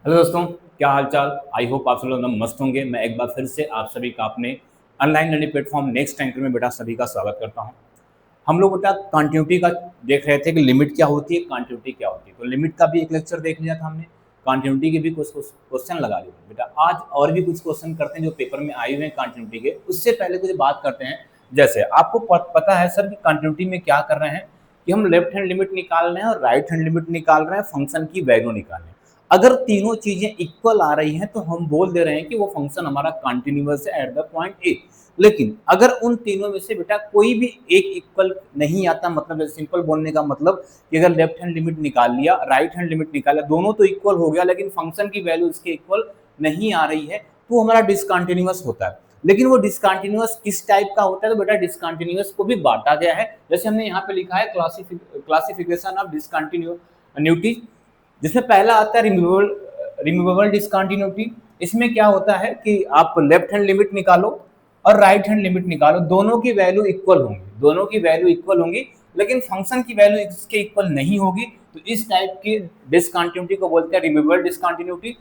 Hello दोस्तों, क्या हाल चाल। आई होप आप सब लोग एकदम मस्त होंगे। मैं एक बार फिर से आप सभी का अपने online learning platform next anchor में बेटा सभी का स्वागत करता हूं। हम लोग बेटा कंटिन्यूटी का देख रहे थे कि लिमिट क्या होती है, कंटिन्यूटी क्या होती है। तो लिमिट का भी एक लेक्चर देख लिया था हमने, कंटिन्यूटी के भी कुछ क्वेश्चन लगा लिए बेटा। आज और भी कुछ क्वेश्चन करते हैं जो पेपर में आए हुए हैं कंटिन्यूटी के। उससे पहले कुछ बात करते हैं। जैसे आपको पता है सर कि कंटिन्यूटी में क्या कर रहे हैं कि हम लेफ्ट हैंड लिमिट निकाल रहे हैं और राइट हैंड लिमिट निकाल रहे हैं, फंक्शन की वैल्यू निकाल रहे हैं। अगर तीनों चीजें इक्वल आ रही हैं तो हम बोल दे रहे हैं कि वो फंक्शन हमारा कंटिन्यूअस है एट द पॉइंट ए। लेकिन अगर उन तीनों में से बेटा कोई भी एक इक्वल नहीं आता, मतलब सिंपल बोलने का मतलब कि अगर लेफ्ट हैंड लिमिट निकाल लिया, राइट हैंड लिमिट निकाल लिया, दोनों तो इक्वल हो गया लेकिन फंक्शन की वैल्यू इसके इक्वल नहीं आ रही है, तो हमारा डिसकंटिन्यूअस होता है। लेकिन वो डिसकंटिन्यूअस किस टाइप का होता है, तो बेटा डिसकंटिन्यूअस को भी बांटा गया है। जैसे हमने यहाँ पे लिखा है क्लासिफिकेशन ऑफ डिसकंटिन्यूटी, जिसमें पहला आता है रिमूवेबल डिसकंटिन्यूटी। इसमें क्या होता है कि आप लेफ्ट हैंड लिमिट निकालो और राइट हैंड लिमिट निकालो, दोनों की वैल्यू इक्वल होंगी, दोनों की वैल्यू इक्वल होंगी, लेकिन फंक्शन की वैल्यू इसके इक्वल नहीं होगी। तो इस टाइप की डिसकंटिन्यूटी को बोलते हैं रिमूवेबल डिसकंटिन्यूटी।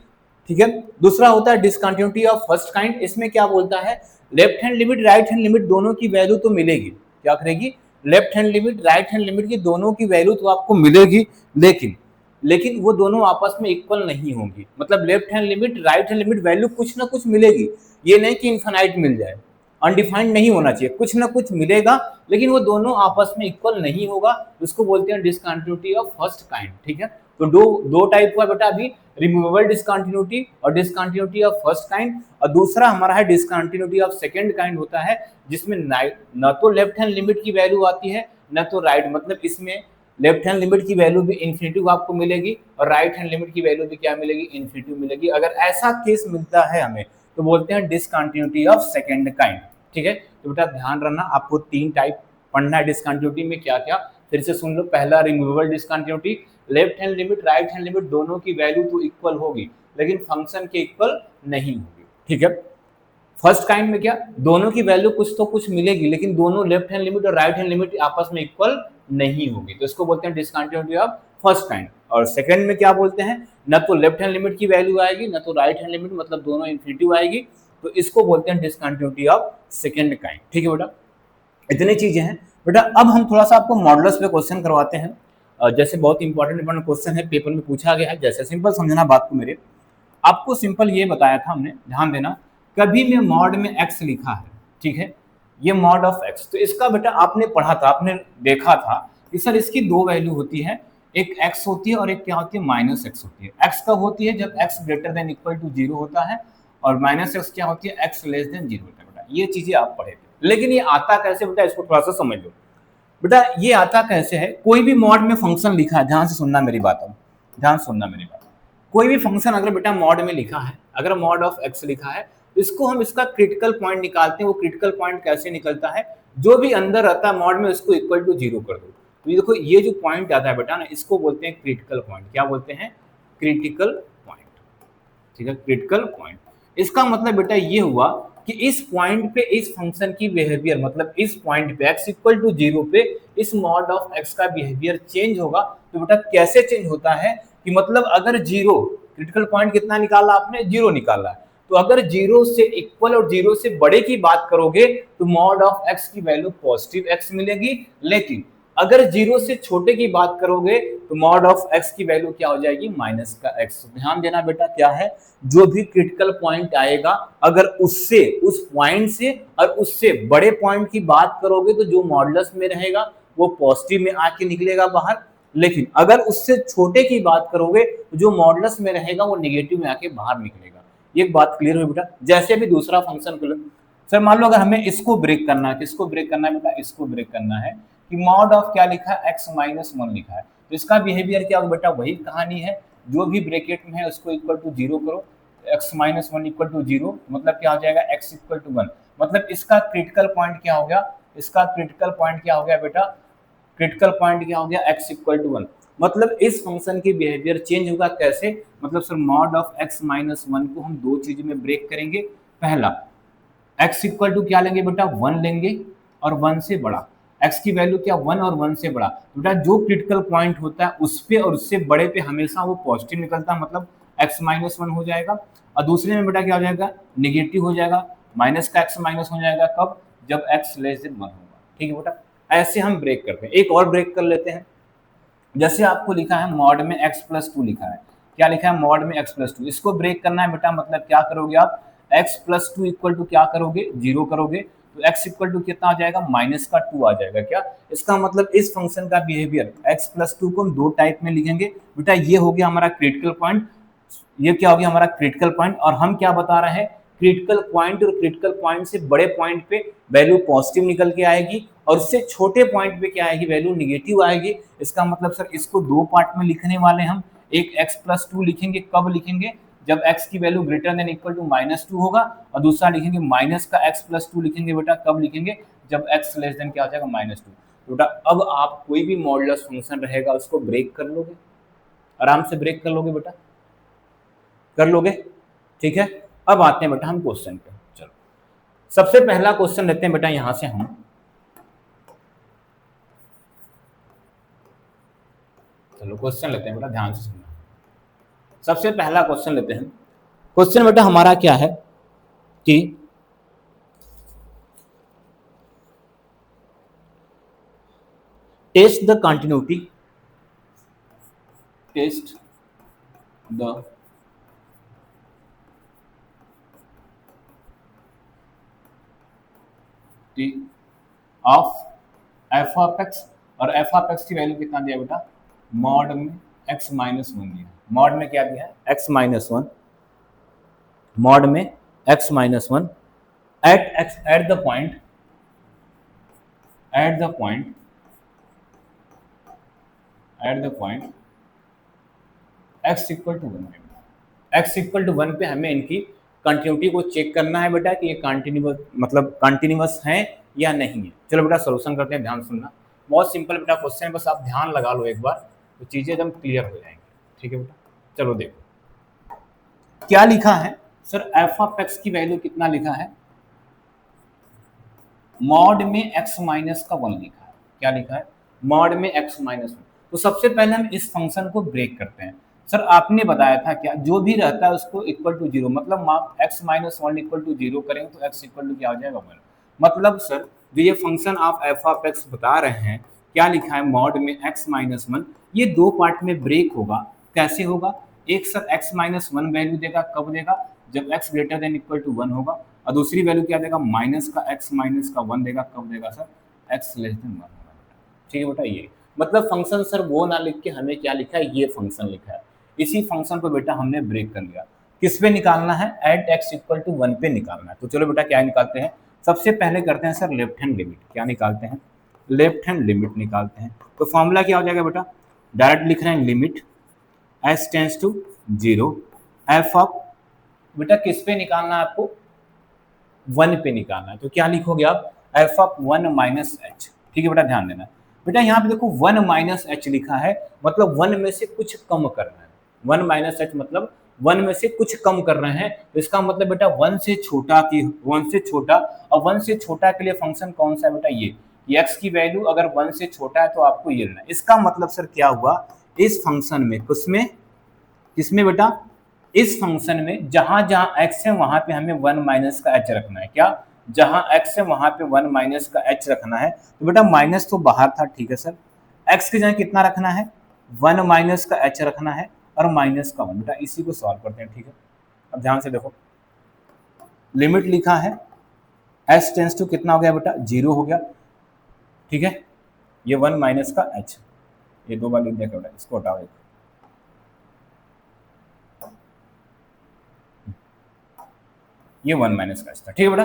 ठीक है। दूसरा होता है डिसकंटिन्यूटी ऑफ फर्स्ट काइंड। इसमें क्या बोलता है, left hand limit right hand limit दोनों की वैल्यू तो मिलेगी, क्या करेगी, left hand limit right hand limit की दोनों की वैल्यू तो आपको मिलेगी, लेकिन लेकिन वो दोनों आपस में इक्वल नहीं होंगी। मतलब left hand limit right hand limit value कुछ ना कुछ मिलेगी, ये नहीं कि इनफाइनाइट मिल जाए, अनडिफाइंड नहीं होना चाहिए, कुछ ना कुछ मिलेगा, लेकिन वो दोनों आपस में इक्वल नहीं होगा। उसको बोलते हैं डिसकंटिन्यूटी ऑफ फर्स्ट काइंड। ठीक है। तो दो दो टाइप का बेटा अभी, रिमूवेबल डिसकंटिन्यूटी और डिसकंटिन्यूटी ऑफ फर्स्ट काइंड। और दूसरा हमारा है डिसकंटिन्यूटी ऑफ सेकंड काइंड होता है, जिसमें न तो लेफ्ट हैंड लिमिट की वैल्यू आती है न तो राइट, मतलब इसमें लेफ्ट हैंड लिमिट की वैल्यू भी इन्फिनिटिव आपको मिलेगी और राइट हैंड लिमिट की वैल्यू भी क्या मिलेगी, इन्फिनिटिव मिलेगी। अगर ऐसा केस मिलता है हमें तो बोलते हैं डिसकंटिन्यूटी ऑफ सेकंड काइंड। ठीक है। तो बेटा ध्यान रखना, आपको तीन टाइप पढ़ना है डिसकंटिन्यूटी में क्या क्या, फिर से सुन लो। पहला removable discontinuity, left hand limit right hand limit दोनों की वैल्यू तो इक्वल होगी लेकिन फंक्शन के इक्वल नहीं होगी। ठीक है। फर्स्ट काइंड में क्या, दोनों की वैल्यू कुछ तो कुछ मिलेगी लेकिन दोनों लेफ्ट हैंड लिमिट और राइट हैंड लिमिट आपस में इक्वल नहीं होगी, तो इसको बोलते हैं डिसकंटिन्यूटी ऑफ फर्स्ट काइंड। और सेकंड में क्या बोलते हैं, न तो लेफ्ट हैंड लिमिट की वैल्यू आएगी न तो राइट हैंड लिमिट, मतलब दोनों इन्फिनिटिव आएगी, तो इसको बोलते हैं डिसकंटिन्यूटी ऑफ सेकंड काइंड। ठीक है बेटा, इतनी चीजें हैं। बेटा अब हम थोड़ा सा आपको मॉडल्स पे क्वेश्चन करवाते हैं। जैसे बहुत इंपॉर्टेंट क्वेश्चन है, पेपर में पूछा गया है। जैसे सिंपल समझना बात को मेरे, आपको सिंपल ये बताया था हमने, ध्यान देना, कभी में मॉड में एक्स लिखा है, ठीक है, ये मॉड ऑफ एक्स, तो इसका बेटा आपने पढ़ा था, आपने देखा था कि सर इसकी दो वैल्यू होती है, एक एक्स होती है और एक क्या होती है, माइनस एक्स होती है। एक्स कब होती है, जब x greater than equal to zero होता है, और माइनस एक्स क्या होती है, एक्स लेस देन जीरो होता है। बेटा ये चीजें आप पढ़े थे, लेकिन ये आता कैसे बेटा, इसको थोड़ा सा समझ लो। बेटा ये आता कैसे है, कोई भी मॉड में फंक्शन लिखा है, ध्यान से सुनना मेरी बात, अब ध्यान सुनना मेरी बात। कोई भी फंक्शन अगर बेटा मॉड में लिखा है, अगर मॉड ऑफ एक्स लिखा है, इसको हम इसका क्रिटिकल पॉइंट निकालते हैं। वो क्रिटिकल पॉइंट कैसे निकलता है, जो भी अंदर रहता है मॉड में उसको इक्वल टू जीरो कर दो। तो ये देखो, ये जो पॉइंट आता है बेटा ना, इसको बोलते हैं क्रिटिकल पॉइंट। क्या बोलते हैं, क्रिटिकल पॉइंट। ठीक है, क्रिटिकल पॉइंट। इसका मतलब बेटा ये हुआ कि इस पॉइंट पे इस फंक्शन की बिहेवियर, मतलब इस पॉइंट पे x इक्वल टू जीरो पे इस मॉड ऑफ x का बिहेवियर चेंज होगा। तो बेटा कैसे चेंज होता है कि मतलब अगर जीरो, क्रिटिकल पॉइंट कितना निकाला आपने, जीरो निकाला है, तो अगर जीरो से इक्वल और जीरो से बड़े की बात करोगे तो मॉड ऑफ x की वैल्यू पॉजिटिव x मिलेगी, लेकिन अगर जीरो से छोटे की बात करोगे तो मॉड ऑफ x की वैल्यू क्या हो जाएगी, माइनस का x। ध्यान देना बेटा, क्या है, जो भी क्रिटिकल पॉइंट आएगा, अगर उससे, उस पॉइंट से और उससे बड़े पॉइंट की बात करोगे तो जो मॉडुलस में रहेगा वो पॉजिटिव में आके निकलेगा बाहर, लेकिन अगर उससे छोटे की बात करोगे तो जो मॉडुलस में रहेगा वो नेगेटिव में आके बाहर निकलेगा। ये बात क्लियर हुई बेटा। जैसे भी दूसरा फंक्शन, सर मान लो अगर हमें इसको ब्रेक करना है, किसको ब्रेक करना है बेटा, इसको ब्रेक करना है कि मॉड ऑफ क्या लिखा है, एक्स माइनस वन लिखा है, तो इसका बिहेवियर क्या होगा बेटा, वही कहानी है, जो भी ब्रैकेट में है उसको इक्वल टू जीरो करो, x minus one equal to zero, मतलब क्या हो जाएगा, एक्स इक्वल टू वन। मतलब इसका क्रिटिकल पॉइंट क्या हो गया, इसका क्रिटिकल पॉइंट क्या हो गया बेटा, क्रिटिकल पॉइंट क्या हो गया, एक्स इक्वल टू वन। मतलब इस फंक्शन की बिहेवियर चेंज होगा कैसे, मतलब sir mod of x minus one को हम दो चीज में ब्रेक करेंगे। पहला, एक्स इक्वल टू क्या लेंगे बेटा, वन लेंगे, और वन से बड़ा, एक्स की वैल्यू क्या, वन और वन से बड़ा। बेटा जो क्रिटिकल पॉइंट होता है उस पे और उससे बड़े पे हमेशा वो पॉजिटिव निकलता है, मतलब x माइनस वन हो जाएगा, और दूसरे में बेटा क्या हो जाएगा, निगेटिव हो जाएगा, माइनस का x माइनस हो जाएगा कब, जब x लेस देन वन होगा। ठीक है बेटा, ऐसे हम ब्रेक करते हैं। एक और ब्रेक कर लेते हैं, जैसे आपको लिखा है मॉड में x प्लस टू लिखा है, क्या लिखा है, मॉड में x प्लस टू, इसको ब्रेक करना है बेटा, मतलब क्या करोगे आप, x plus two equal to क्या करोगे, जीरो करोगे, तो x इक्वल टू कितना आ जाएगा, माइनस का टू आ जाएगा। क्या इसका मतलब, इस फंक्शन का बिहेवियर x प्लस टू को हम दो टाइप में लिखेंगे बेटा, ये हो गया हमारा क्रिटिकल पॉइंट, ये क्या हो गया हमारा क्रिटिकल पॉइंट, और हम क्या बता रहे हैं, क्रिटिकल पॉइंट और क्रिटिकल पॉइंट से बड़े पॉइंट पे वैल्यू पॉजिटिव निकल के आएगी, और उससे छोटे पॉइंट पे क्या आएगी, वैल्यू निगेटिव आएगी। इसका मतलब सर इसको दो पार्ट में लिखने वाले हम, एक x प्लस टू लिखेंगे, कब लिखेंगे, जब x की value greater than equal to minus two होगा, और दूसरा लिखेंगे माइनस का x प्लस टू लिखेंगे बेटा, कब लिखेंगे, जब x लेस देन क्या हो जाएगा, माइनस टू। बेटा अब आप कोई भी मॉडुलस फंक्शन रहेगा उसको ब्रेक कर लोगे, आराम से ब्रेक कर लोगे बेटा, कर लोगे। ठीक है, अब आते हैं बेटा हम क्वेश्चन पे। चलो सबसे पहला क्वेश्चन लेते हैं बेटा, यहां से हम चलो क्वेश्चन लेते हैं बेटा, ध्यान से सुनना। सबसे पहला क्वेश्चन लेते हैं, क्वेश्चन बेटा हमारा क्या है कि test the continuity, test the of f of x, और एफ ऑफ एक्स की वैल्यू कितना दिया बेटा, मॉड में x माइनस वन दिया, मॉड में क्या दिया है, x माइनस वन, मॉड में x minus one, at x at the point, at the point, at the point x equal to one, x equal to one पे हमें इनकी कंटिन्यूटी को चेक करना है बेटा कि ये कंटिन्यूअस मतलब कंटिन्यूअस है या नहीं है। चलो बेटा सोल्यूशन करते हैं, ध्यान सुनना, बहुत सिंपल बेटा क्वेश्चन है, बस आप ध्यान लगा लो एक बार तो चीजें एकदम क्लियर हो जाएंगी। ठीक है बेटा, चलो देखो क्या लिखा है सर, एफ ऑफ एक्स की वैल्यू कितना लिखा है, मॉड में x माइनस का वन लिखा है, क्या लिखा है, मॉड में x माइनस वन। तो सबसे पहले हम इस फंक्शन को ब्रेक करते हैं। सर आपने बताया था क्या, जो भी रहता है उसको इक्वल टू जीरो, मतलब आप x minus one equal to zero करेंगे तो x इक्वल टू क्या हो जाएगा, वन। मतलब सर जो ये फंक्शन आप एफ ऑफ एक्स बता रहे हैं, क्या लिखा है, मॉड में x माइनस वन, ये दो पार्ट में ब्रेक होगा। कैसे होगा, एक sir x minus one value देगा, कब देगा, जब x greater than equal to one होगा, और दूसरी वैल्यू क्या देगा, माइनस का x माइनस का वन देगा, कब देगा sir, x less then one होगा। ठीक है बेटा, ये मतलब फंक्शन सर वो ना लिख के हमें क्या लिखा है, ये फंक्शन लिखा है, इसी फंक्शन को बेटा हमने ब्रेक कर लिया। किस पे निकालना है, at x equal to one पे निकालना है। तो चलो बेटा क्या निकालते हैं, सबसे पहले करते हैं सर लेफ्ट हैंड लिमिट, क्या निकालते हैं, लेफ्ट हैंड लिमिट निकालते हैं। तो फॉर्मूला क्या हो जाएगा बेटा, डायरेक्ट लिख रहे हैं limit s tends to zero, f of, बेटा किस पे निकालना है आपको, वन पे निकालना है। तो क्या लिखोगे आप, F of one minus H. ठीक है बेटा, ध्यान देना बेटा, यहाँ पे देखो वन माइनस एच लिखा है, मतलब वन में से कुछ कम करना है, वन माइनस एच मतलब वन में से कुछ कम कर रहे हैं। तो इसका मतलब बेटा वन से छोटा की, वन से छोटा, और वन से छोटा के लिए फंक्शन कौन सा है बेटा, ये x की वैल्यू अगर वन से छोटा है तो आपको ये लेना है। इसका मतलब सर क्या हुआ, इस फंक्शन में किसमें, किसमें बेटा, इस फंक्शन में जहां जहां x है वहां पे हमें वन माइनस का h रखना है। क्या, जहां x है वहां पे वन माइनस का h रखना है। तो बेटा माइनस तो बाहर था, ठीक है सर, x की जगह कितना रखना है, वन माइनस का h रखना है, और माइनस का वन। बेटा इसी को सॉल्व करते हैं। ठीक है, अब ध्यान से देखो, लिमिट लिखा है s टेंस टू कितना हो गया बेटा, जीरो हो गया। ठीक है, ये वन माइनस का h, ये दो बार लिख दिया बेटा, इसको हटाओ एक, ये वन माइनस का h था। ठीक है बेटा,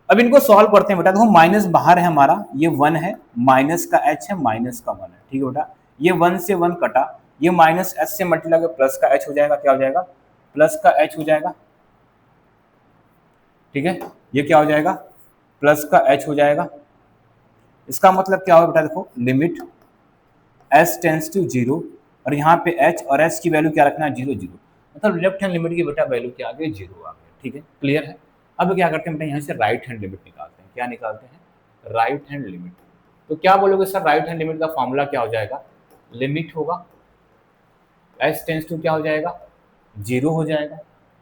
अब इनको सॉल्व करते हैं बेटा। देखो माइनस बाहर है हमारा, ये वन है, माइनस का h है, माइनस का वन है। ठीक है बेटा, ये वन से वन कटा, ये माइनस h से मल्टीप्लाई कर प्लस का h हो जाएगा, क्या हो जाएगा, प्लस का h हो जाएगा। ठीक है, ये क्या हो जाएगा, प्लस का h हो जाएगा। इसका मतलब क्या होगा बेटा, देखो limit s tends to zero, और यहाँ पे h और s की वैल्यू क्या रखना है, जीरो जीरो, मतलब लेफ्ट हैंड लिमिट की बेटा वैल्यू क्या आ गई, जीरो आ गई। ठीक है, क्लियर है। अब क्या करते हैं बेटा, यहाँ से राइट हैंड लिमिट निकालते हैं। क्या निकालते हैं, राइट हैंड लिमिट। तो क्या बोलोगे सर, राइट हैंड लिमिट का फॉर्मूला क्या हो जाएगा, लिमिट होगा s टेंस टू क्या हो जाएगा, जीरो हो जाएगा।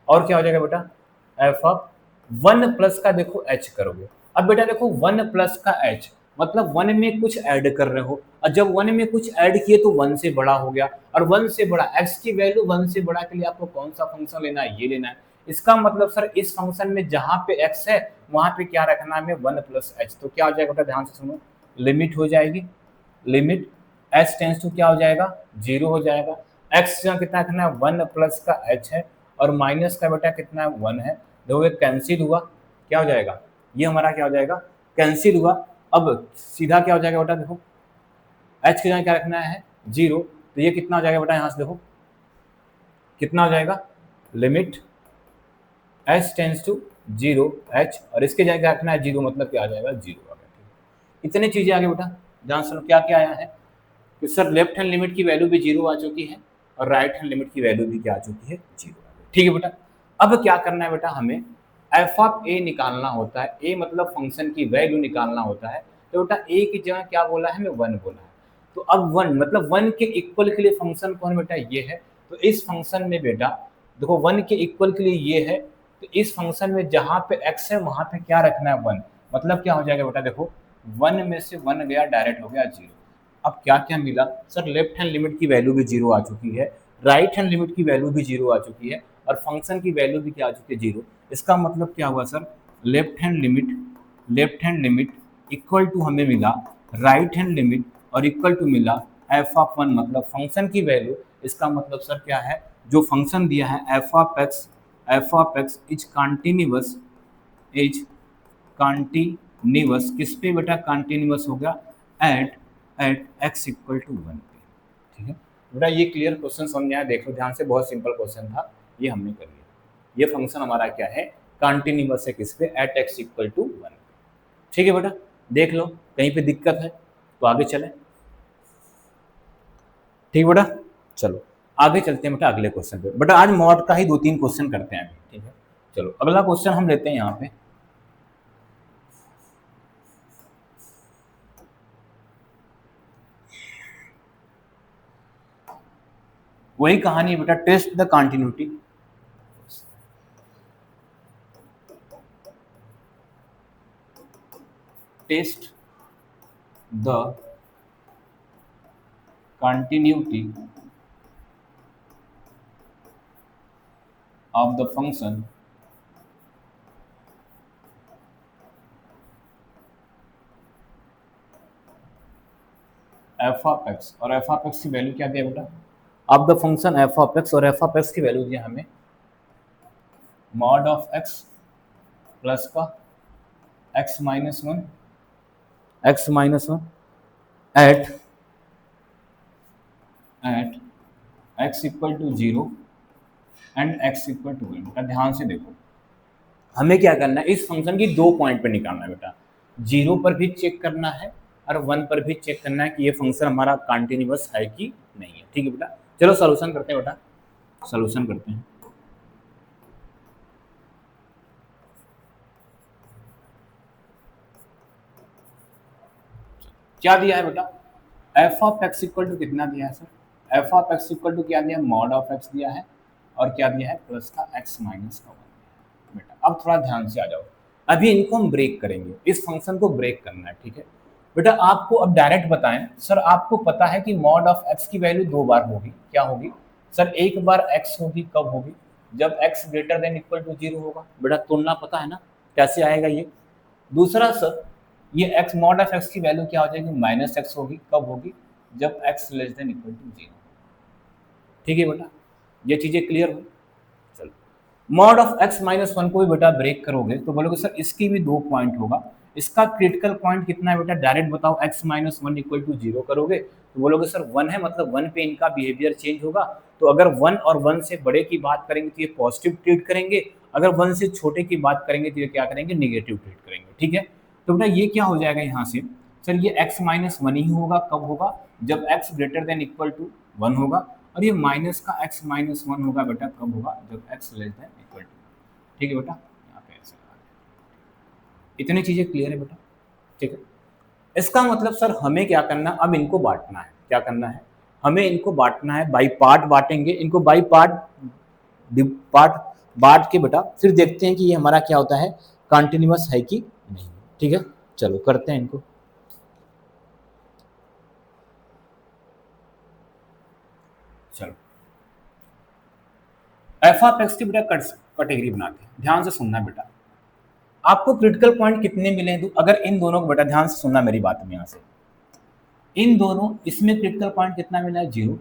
और क्या हो जाएगा बेटा, एफ ऑफ वन प्लस का देखो एच करोगे। अब बेटा देखो वन प्लस का एच मतलब वन में कुछ ऐड कर रहे हो, और जब वन में कुछ ऐड किए तो वन से बड़ा हो गया, और वन से बड़ा एक्स की वैल्यू वन से बड़ा के लिए आपको कौन सा फंक्शन लेना है, ये लेना है। इसका मतलब सर इस फंक्शन में जहां पे एक्स है वहां पे क्या रखना है हमें, वन प्लस एच। तो क्या हो जाएगा बेटा, ध्यान से सुनो, लिमिट हो जाएगी, लिमिट एच टेंस टू क्या हो जाएगा, जीरो हो जाएगा। एक्स कितना रखना है, वन प्लस का एच है, और माइनस का बेटा कितना है, वन है। देखो ये कैंसिल हुआ, क्या हो जाएगा, ये हमारा क्या हो जाएगा, कैंसिल हुआ। अब सीधा क्या हो जाएगा बेटा, देखो एच की जगह क्या रखना है, जीरो। तो ये कितना हो जाएगा बेटा, यहां से देखो कितना हो जाएगा, limit h tends to zero h, और इसके जगह क्या रखना है, जीरो, मतलब क्या आ जाएगा, जीरो आ गया। इतनी चीजें आगे बेटा ध्यान सुनो, क्या क्या आया है कि सर लेफ्ट हैंड लिमिट की वैल्यू भी जीरो आ चुकी है, और राइट हैंड लिमिट की वैल्यू भी क्या आ चुकी है, जीरो आ गई। ठीक है बेटा, अब क्या करना है बेटा, हमें एफ ऑफ ए निकालना होता है, ए मतलब फंक्शन की वैल्यू निकालना होता है। तो बेटा ए की जगह क्या बोला है, हमें वन बोला है। तो अब वन मतलब वन के इक्वल के लिए फंक्शन कौन बेटा, ये है। तो इस फंक्शन में बेटा देखो वन के इक्वल के लिए ये है, तो इस फंक्शन में जहां पे एक्स है वहां पे क्या रखना है, वन। मतलब क्या हो जाएगा बेटा, देखो वन में से वन गया, डायरेक्ट हो गया जीरो। अब क्या क्या मिला सर, लेफ्ट हैंड लिमिट की वैल्यू भी जीरो आ चुकी है, राइट हैंड लिमिट की वैल्यू भी जीरो आ चुकी है, और फंक्शन की वैल्यू भी क्या आ चुकी है, जीरो। इसका मतलब क्या हुआ sir, left hand limit equal to हमें मिला राइट हैंड लिमिट, और इक्वल टू मिला एफ ऑफ वन मतलब फंक्शन की वैल्यू। इसका मतलब सर क्या है, जो फंक्शन दिया है f of x is continuous, is continuous किस पे बेटा, कॉन्टिन्यूअस हो गया at at x equal to one पे। ठीक है बेटा, ये क्लियर क्वेश्चन समझ में आया, देखो ध्यान से, बहुत सिंपल क्वेश्चन था, ये हमने कर लिया। ये फंक्शन हमारा क्या है, कॉन्टिन्यूअस है किस पे, at x equal to one. ठीक है बेटा, देख लो कहीं पे दिक्कत है तो आगे चले। ठीक बेटा, चलो आगे चलते हैं बेटा अगले क्वेश्चन पे। बेटा आज मॉड का ही दो तीन क्वेश्चन करते हैं अभी, ठीक है। चलो अगला क्वेश्चन हम लेते हैं यहाँ पे, वही कहानी है बेटा, test the continuity. Test the continuity of the function f of x, और f of x की वैल्यू क्या दिया बेटा, of the function f of x, और f of x की वैल्यू दिया हमें मॉड ऑफ x प्लस का x minus one, at x equal to zero and x equal to one. बेटा ध्यान से देखो, हमें क्या करना है, इस फंक्शन की दो पॉइंट पे निकालना है बेटा, जीरो पर भी चेक करना है और वन पर भी चेक करना है कि ये फंक्शन हमारा कॉन्टिन्यूअस है कि नहीं है। ठीक है बेटा, चलो सॉल्यूशन करते हैं बेटा, सॉल्यूशन करते हैं। क्या दिया है बेटा, f of x equal to कितना दिया है sir, f of x equal to क्या दिया, मॉड ऑफ एक्स दिया है, और क्या दिया है, प्लस का एक्स माइनस का वन। बेटा अब थोड़ा ध्यान से आ जाओ, अभी इनको हम ब्रेक करेंगे, इस फंक्शन को ब्रेक करना है। ठीक है बेटा, आपको अब डायरेक्ट बताएं सर, आपको पता है कि मॉड ऑफ एक्स की वैल्यू दो बार होगी, क्या होगी सर, एक बार एक्स होगी, कब होगी, जब x greater than equal to zero होगा। बेटा तुलना पता है ना कैसे आएगा ये। दूसरा सर, ये एक्स मॉड ऑफ एक्स की वैल्यू क्या हो जाएगी, माइनस एक्स होगी, कब होगी, जब x less than equal to zero. ठीक है बेटा, ये चीजें क्लियर हो। चलो mod of x minus one को भी बेटा ब्रेक करोगे तो बोलोगे सर इसकी भी दो पॉइंट होगा, इसका क्रिटिकल पॉइंट कितना है बेटा, डायरेक्ट बताओ, x minus one equal to zero करोगे तो बोलोगे सर वन है, मतलब वन पे इनका बिहेवियर चेंज होगा। तो अगर वन और वन से बड़े की बात करेंगे तो ये पॉजिटिव ट्रीट करेंगे, अगर वन से छोटे की बात करेंगे तो ये क्या करेंगे, निगेटिव ट्रीट करेंगे। ठीक है, तो बेटा ये क्या हो जाएगा यहाँ से, सर ये x माइनस वन ही होगा, कब होगा, जब x greater than equal to one होगा, और ये माइनस का x माइनस वन होगा बेटा, कब होगा, जब x less than equal to. ठीक है बेटा, यहाँ पे ऐसे इतनी चीजें क्लियर है बेटा। ठीक है, इसका मतलब सर हमें क्या करना, अब इनको बांटना है, क्या करना है, हमें इनको बांटना है, बाई पार्ट बांटेंगे इनको, बाई पार्ट पार्ट बांट के बेटा फिर देखते हैं कि ये हमारा क्या होता है, कंटिन्यूअस है कि नहीं। ठीक है, चलो करते हैं इनको। चलो एफ ऑफ एक्स की बेटा कैटेगरी बनाते हैं, ध्यान से सुनना बेटा। आपको क्रिटिकल पॉइंट कितने मिले हैं, अगर इन दोनों को बेटा ध्यान से सुनना मेरी बात में, यहाँ से इन दोनों, इसमें क्रिटिकल पॉइंट कितना मिला है 0,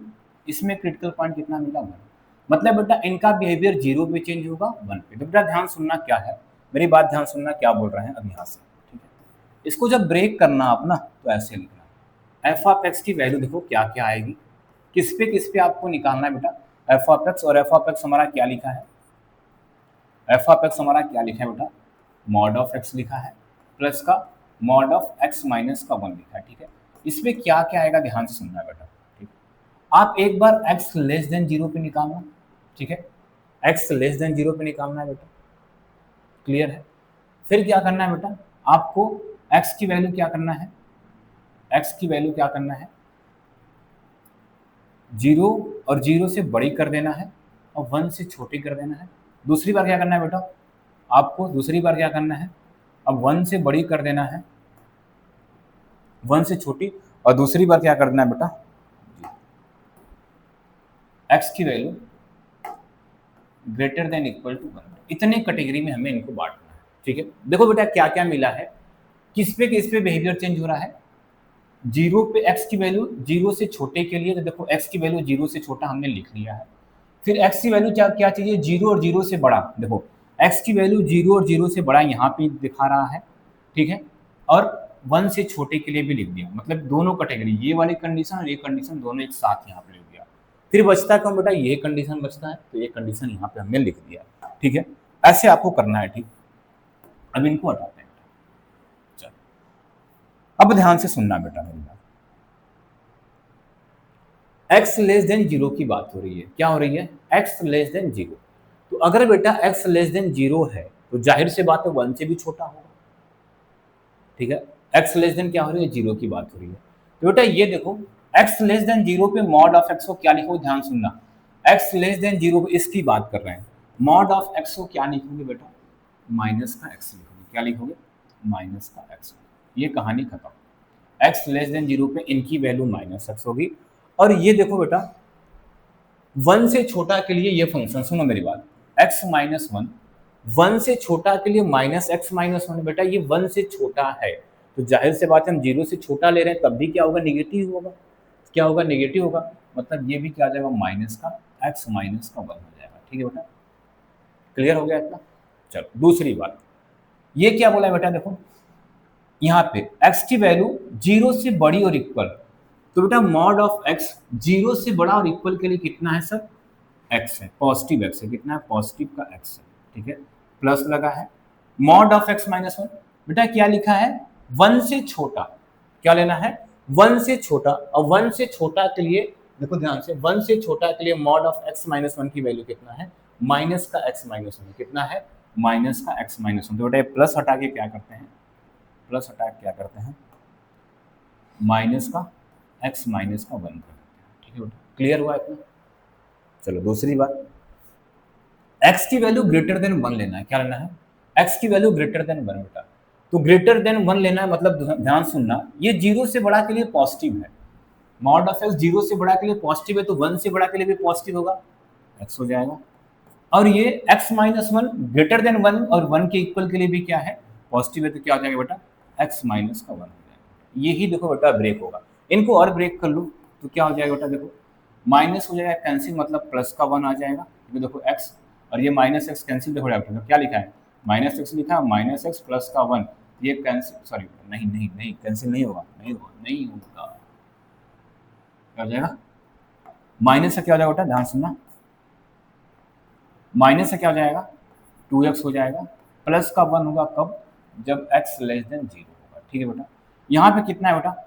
इसमें क्रिटिकल पॉइंट कितना मिला 1, मतलब बेटा इनका बिहेवियर 0 पे चेंज होगा 1 पे। तो बेटा ध्यान सुनना क्या है, मेरी बात ध्यान सुनना क्या बोल रहे हैं अब यहाँ से। ठीक है, इसको जब ब्रेक करना आप ना तो ऐसे लिखना, एफ ऑफ एक्स की वैल्यू देखो क्या क्या आएगी, किस पे आपको निकालना है बेटा, एफ ऑफ एक्स। और एफ ऑफ एक्स हमारा क्या लिखा है, एफ ऑफ एक्स हमारा क्या लिखा है बेटा, मॉड ऑफ एक्स लिखा है, प्लस का मॉड ऑफ एक्स माइनस का 1 लिखा है। ठीक है, इसमें क्या क्या आएगा ध्यान से सुनना बेटा। ठीक, आप एक बार x लेस देन 0 पे निकालना। ठीक है, x लेस देन 0 पे निकालना है बेटा, क्लियर है। फिर क्या करना है बेटा, आपको x की वैल्यू क्या करना है, x की वैल्यू क्या करना है, 0 और 0 से बड़ी कर देना है और 1 से छोटी कर देना है। दूसरी बार क्या करना है बेटा, आपको दूसरी बार क्या करना है, अब 1 से बड़ी कर देना है, 1 से छोटी, और दूसरी बार क्या करना है बेटा, x की value greater than equal to 1। इतने कैटेगरी में हमें इनको बांटना है। ठीक है, देखो बेटा क्या क्या मिला है, किस पे बिहेवियर चेंज हो रहा है, 0 पे x की वैल्यू 0 से छोटे के लिए, तो देखो x की वैल्यू 0 से छोटा हमने लिख लिया है। फिर x की वैल्यू क्या क्या चाहिए, 0 और 0 से बड़ा, देखो x की वैल्यू 0 और 0 से बड़ा यहाँ पे दिखा रहा है। ठीक है, और 1 से छोटे के लिए भी लिख दिया, मतलब दोनों कैटेगरी, ये वाली कंडीशन और ये कंडीशन दोनों एक साथ यहाँ पे लिख दिया। फिर बचता कौन बेटा, ये कंडीशन बचता है, तो ये कंडीशन यहाँ पे हमने लिख दिया। ठीक है, ऐसे आपको करना है। ठीक, अब इनको हटाते हैं। चलो अब ध्यान से सुनना बेटा मेरी बात, x लेस देन 0 की बात हो रही है, क्या हो रही है, x लेस देन 0। तो अगर बेटा x लेस देन 0 है तो जाहिर से बात है 1 से भी छोटा होगा। ठीक है, x लेस देन क्या हो रही है, 0 की बात हो रही है। तो बेटा ये देखो x लेस देन 0 पे मॉड ऑफ x को क्या लिखो, ध्यान सुनना, x लेस देन 0 पे इसकी बात कर रहे हैं, मॉड ऑफ x को क्या लिखोगे बेटा, माइनस का x लिखोगे, क्या लिखोगे, माइनस का x। ये कहानी खत्म, x लेस देन 0 पे इनकी वैल्यू माइनस x होगी। और ये देखो बेटा 1 से छोटा के लिए ये फंक्शन, सुनो मेरी बात, x माइनस 1, 1 से छोटा के लिए माइनस एक्स माइनस 1, बेटा ये 1 से छोटा है, तो जाहिर से बात है हम 0 से छोटा ले रहे हैं, तब भी क्या होगा, निगेटिव होगा। क्या होगा, निगेटिव होगा, मतलब ये भी क्या आ जाएगा, माइनस का एक्स माइनस का 1 हो जाएगा। ठीक है बेटा, क्लियर हो गया इतना। चलो दूसरी बात, ये क्या बोला है बेटा, देखो यहाँ पे x की वैल्यू 0 से बड़ी और इक्वल, तो बेटा मॉड ऑफ x 0 से बड़ा और इक्वल के लिए कितना है सर, x है, पॉजिटिव x है, कितना है, पॉजिटिव का x है। ठीक है, प्लस लगा है, मॉड ऑफ x माइनस 1, बेटा क्या लिखा है, 1 से छोटा, क्या लेना है, 1 से छोटा, और 1 से छोटा के लिए देखो ध्यान से, 1 से छोटा के लिए मॉड ऑफ x माइनस 1 की वैल्यू कितना है, माइनस का x माइनस 1, कितना है, माइनस का x माइनस 1। तो बेटा प्लस हटा के क्या करते हैं, प्लस हटा के क्या करते हैं, माइनस का x माइनस का 1 कर देते हैं। ठीक है बेटा, क्लियर हुआ इतना। चलो दूसरी बात, x की वैल्यू ग्रेटर देन 1 लेना है, क्या लेना है, x की वैल्यू ग्रेटर देन 1 बेटा, तो ग्रेटर देन 1 लेना है, मतलब ध्यान सुनना, ये 0 से बड़ा के लिए पॉजिटिव है, मॉड ऑफ x 0 से बड़ा के लिए पॉजिटिव है, तो 1 से बड़ा के लिए भी पॉजिटिव होगा, x हो जाएगा। और ये x माइनस 1 ग्रेटर देन 1 और 1 के इक्वल के लिए भी क्या है, पॉजिटिव है, तो क्या हो जाएगा बेटा, x माइनस का 1 हो जाएगा। यही देखो बेटा ब्रेक होगा, इनको और ब्रेक कर लो तो क्या हो जाएगा बेटा, देखो माइनस हो जाएगा कैंसिल, मतलब प्लस का 1 आ जाएगा, क्योंकि देखो x और ये माइनस एक्स कैंसिल हो जाएगा, क्या लिखा है, माइनस एक्स लिखा है, माइनस एक्स प्लस का 1, ये कैंसिल, सॉरी नहीं नहीं नहीं कैंसिल नहीं होगा, नहीं होगा, नहीं होगा, क्या हो जाएगा, माइनस से क्या हो जाएगा बेटा, ध्यान सुनना, माइनस से क्या हो जाएगा, 2x हो जाएगा, प्लस का 1 होगा कब, जब x लेस देन 0 होगा। ठीक है बेटा, यहाँ पे कितना है बेटा,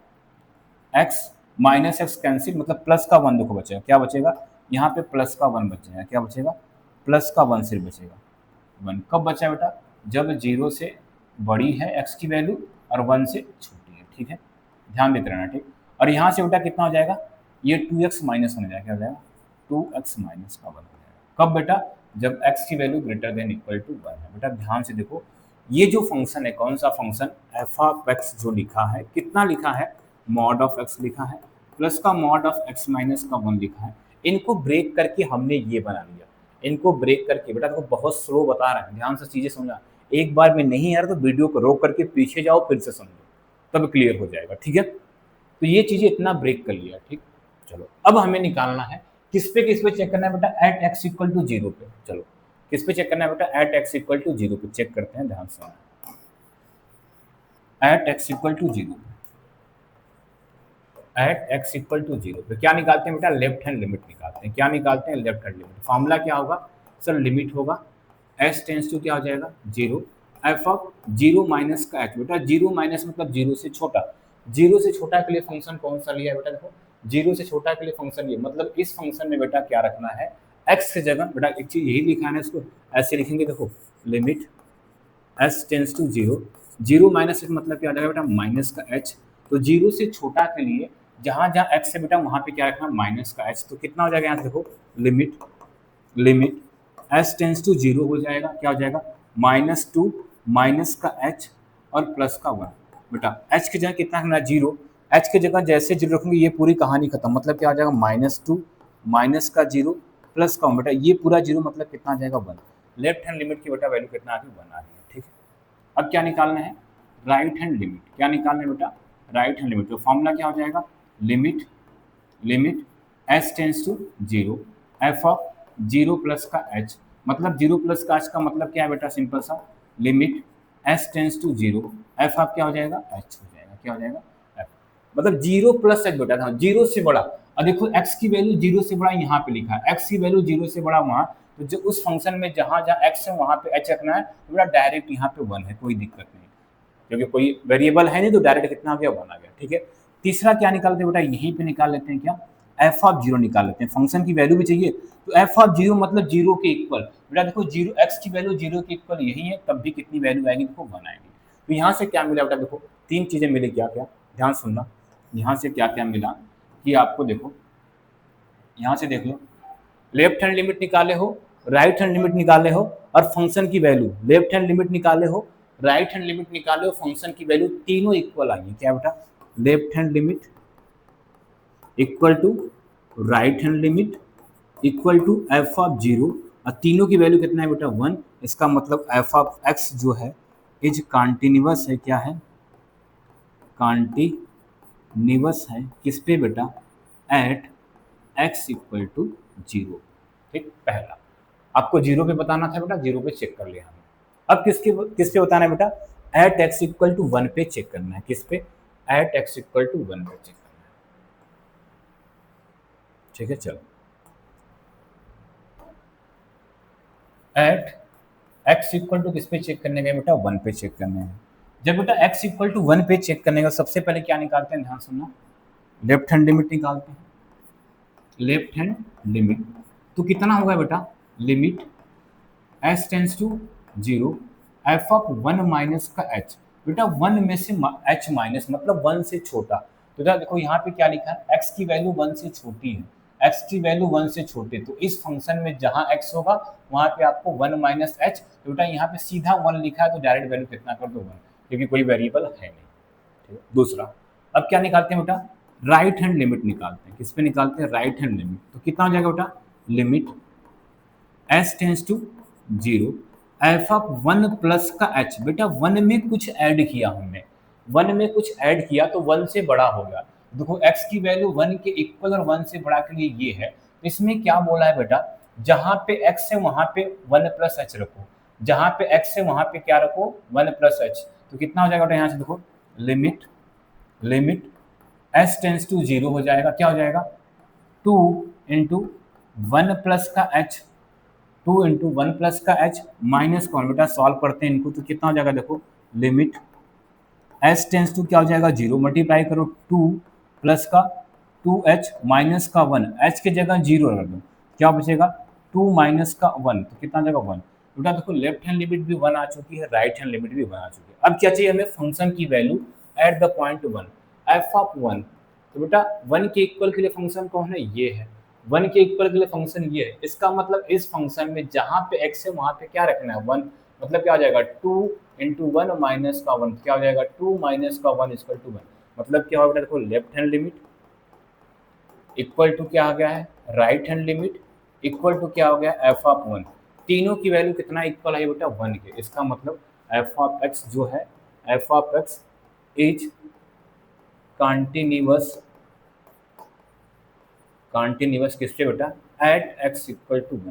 x माइनस एक्स कैंसिल, मतलब प्लस का 1 देखो बचेगा, क्या बचेगा, यहाँ पे प्लस का 1 बचेगा, क्या बचेगा, प्लस का 1 सिर्फ बचेगा। 1 कब बचा बेटा, जब 0 से बड़ी है x की वैल्यू और 1 से छोटी है। ठीक है, ध्यान देते रहना। ठीक, और यहाँ से बेटा कितना हो जाएगा, ये 2x माइनस 1 हो जाएगा, क्या हो जाएगा, 2x माइनस का 1 हो जाएगा, कब बेटा, जब x की value greater than equal to 1 है। बेटा ध्यान से देखो, ये जो फंक्शन है, कौन सा फंक्शन, एफ ऑफ एक्स जो लिखा है, कितना लिखा है, मॉड ऑफ एक्स लिखा है, प्लस का मॉड ऑफ एक्स माइनस का 1 लिखा है। इनको ब्रेक करके हमने ये बना लिया, इनको ब्रेक करके। बेटा देखो बहुत स्लो बता रहा है, ध्यान से चीज़ें समझा। एक बार में नहीं यार, तो वीडियो को रोक करके पीछे जाओ, फिर से समझो, तब क्लियर हो जाएगा, ठीक है। तो ये चीज़ें इतना ब्रेक कर लिया, ठीक। चलो अब हमें निकालना है किस पे चेक करना है बेटा, एट एक्स इक्वल टू 0 पे। चलो किस पे चेक करना है बेटा, एट एक्स इक्वल टू 0 पे चेक करते हैं, ध्यान से। At x equal to 0, at x equal to 0 पे क्या निकालते हैं बेटा, लेफ्ट हैंड लिमिट निकालते हैं। क्या निकालते हैं, लेफ्ट हैंड लिमिट। फॉर्मूला क्या होगा सर, लिमिट होगा एस टेंस टू क्या हो जाएगा 0, एफ ऑफ 0 माइनस का एच। बेटा 0 माइनस मतलब 0 से छोटा, 0 से छोटा के लिए फंक्शन कौन सा लिया है बेटा, देखो 0 से छोटा के लिए फंक्शन ये, मतलब इस फंक्शन में बेटा क्या रखना है, एक्स की जगह। बेटा एक चीज यही लिखा है ना, इसको ऐसे लिखेंगे, देखो limit s tends to 0, 0 minus मतलब क्या आ जाएगा बेटा, माइनस का एच। तो 0 से छोटा के लिए जहाँ जहाँ एक्स है बेटा वहाँ पे क्या रखना, माइनस का एच। तो कितना हो जाएगा यहाँ से देखो, लिमिट एस टेंस टू 0 हो जाएगा, क्या हो जाएगा, -2 माइनस का एच और प्लस का 1। बेटा एच की जगह कितना रखना है, 0। एच की जगह जैसे 0 रखूंगी ये पूरी कहानी खत्म, मतलब क्या आ जाएगा, -2 माइनस का 0 प्लस का 1। बेटा ये पूरा 0 मतलब कितना आ जाएगा, 1। लेफ्ट हैंड लिमिट की बेटा वैल्यू कितना आ रही है, 1 आ रही है, ठीक है। अब क्या निकालना है, राइट हैंड लिमिट। क्या निकालना है बेटा, राइट हैंड लिमिट। तो फॉर्मूला क्या हो जाएगा, limit s tends to 0, f of 0 plus का एच, मतलब 0 प्लस का एच का मतलब क्या है बेटा, सिंपल सा, limit s tends to 0, f of क्या हो जाएगा, एच हो जाएगा, क्या हो जाएगा, एफ। मतलब 0 प्लस एच बेटा था, 0 से बड़ा। और देखो एक्स की वैल्यू 0 से बड़ा यहाँ पे लिखा है, एक्स की वैल्यू 0 से बड़ा वहाँ, तो जो उस फंक्शन में जहाँ जहाँ एक्स है वहाँ पे एच रखना है, तो बेटा डायरेक्ट यहाँ पे 1 है, कोई दिक्कत नहीं, क्योंकि कोई वेरिएबल है नहीं, तो डायरेक्ट कितना आ गया, 1 आ गया, ठीक है। तीसरा क्या निकालते हैं बेटा, यहीं पे निकाल लेते हैं, क्या, एफ ऑफ 0 निकाल लेते हैं। फंक्शन की वैल्यू भी चाहिए, तो एफ ऑफ 0 मतलब 0 के इक्वल। बेटा देखो 0 एक्स की वैल्यू 0 के इक्वल यही है, तब भी कितनी वैल्यू आएगी, देखो 1 आएगी। तो यहाँ से क्या मिला बेटा, देखो 3 चीज़ें मिली, क्या क्या, ध्यान सुनना। यहाँ से क्या क्या मिला कि आपको देखो, यहाँ से देख लो, लेफ्ट हैंड लिमिट निकाले हो, राइट हैंड लिमिट निकाले हो, और फंक्शन की वैल्यू, लेफ्ट हैंड लिमिट निकाले हो, राइट हैंड लिमिट निकाले हो, फंक्शन की वैल्यू तीनों इक्वल आई है। क्या बेटा, left hand limit equal to right hand limit equal to f of 0, और तीनों की वैल्यू कितना है बेटा, 1। इसका मतलब एफ ऑफ एक्स जो है इज कॉन्टिन्यूअस है, क्या है, कॉन्टिन्यूअस है, किस पे बेटा, एट एक्स इक्वल टू 0, ठीक। पहला आपको 0 पे बताना था बेटा, 0 पे चेक कर लिया हमने। अब किस पे बताना है बेटा, एट एक्स इक्वल टू 1 पे चेक करना है, किस पे, एट एक्स इक्वल टू 1 पे चेक करना है, ठीक है। चलो एट एक्स इक्वल टू किस पे चेक करने का बेटा, 1 पे चेक करने हैं। जब बेटा एक्स इक्वल टू 1 पे चेक करने का सबसे पहले क्या निकालते हैं, ध्यान सुनना, लेफ्ट हैंड लिमिट निकालते हैं। लेफ्ट हैंड लिमिट तो कितना होगा बेटा, limit s tends to 0, f of 1 minus का एच। बेटा 1 में से एच माइनस मतलब 1 से छोटा। तो देखो यहाँ पे क्या लिखा है, एक्स की वैल्यू 1 से छोटी है, एक्स की वैल्यू 1 से छोटे, तो इस फंक्शन में जहाँ एक्स होगा वहाँ पे आपको 1 माइनस एच। तो बेटा यहाँ पे सीधा 1 लिखा है, तो डायरेक्ट वैल्यू कितना कर दो, 1, क्योंकि कोई वेरिएबल है नहीं, ठीक है। दूसरा अब क्या निकालते हैं बेटा, राइट हैंड लिमिट निकालते हैं। किस पे निकालते हैं, राइट हैंड लिमिट। तो कितना हो जाएगा बेटा, limit s tends to 0, f of 1 plus का एच। बेटा 1 में कुछ ऐड किया हमने, 1 में कुछ ऐड किया तो 1 से बड़ा हो गया। देखो x की वैल्यू 1 के इक्वल और 1 से बड़ा के लिए ये है। इसमें क्या बोला है बेटा, जहाँ पे x है वहाँ पे 1 प्लस एच रखो, जहाँ पे x है वहाँ पे क्या रखो, 1 प्लस एच। तो कितना हो जाएगा बेटा, यहाँ से देखो लिमिट एस टेंस टू 0 हो जाएगा, क्या हो जाएगा, 2 इंटू 1 प्लस का एच, 2 इंटू 1 प्लस का एच माइनस कौन, बेटा सॉल्व करते हैं इनको, तो कितना हो जाएगा, देखो लिमिट एस टेंस टू क्या हो जाएगा, 0, मल्टीप्लाई करो 2 प्लस का 2h माइनस का 1, h की जगह 0 रख दो, क्या बचेगा, 2 माइनस का 1, तो कितना जाएगा, 1। बेटा देखो लेफ्ट हैंड लिमिट भी 1 आ चुकी है, राइट हैंड लिमिट भी 1 आ चुकी है। अब क्या चाहिए हमें, फंक्शन की value eight the point 1, F of 1। तो बेटा 1 के इक्वल के लिए फंक्शन कौन है, ये है। 1 के इक्वल के लिए फंक्शन ये है, इसका मतलब इस फंक्शन में जहाँ पे x है वहाँ पे क्या रखना है 1, मतलब क्या हो जाएगा 2 इंटू वन माइनस का 1, क्या हो जाएगा 2 माइनस का 1 इक्वल टू 1, मतलब क्या होगा देखो left hand limit equal to क्या आ गया है right hand limit equal to क्या हो गया एफ ऑफ 1, तीनों की वैल्यू कितना इक्वल है बेटा 1 के, इसका मतलब एफ ऑफ एक्स जो है f of x is continuous continuous किससे बेटा एट एक्स इक्वल टू 1,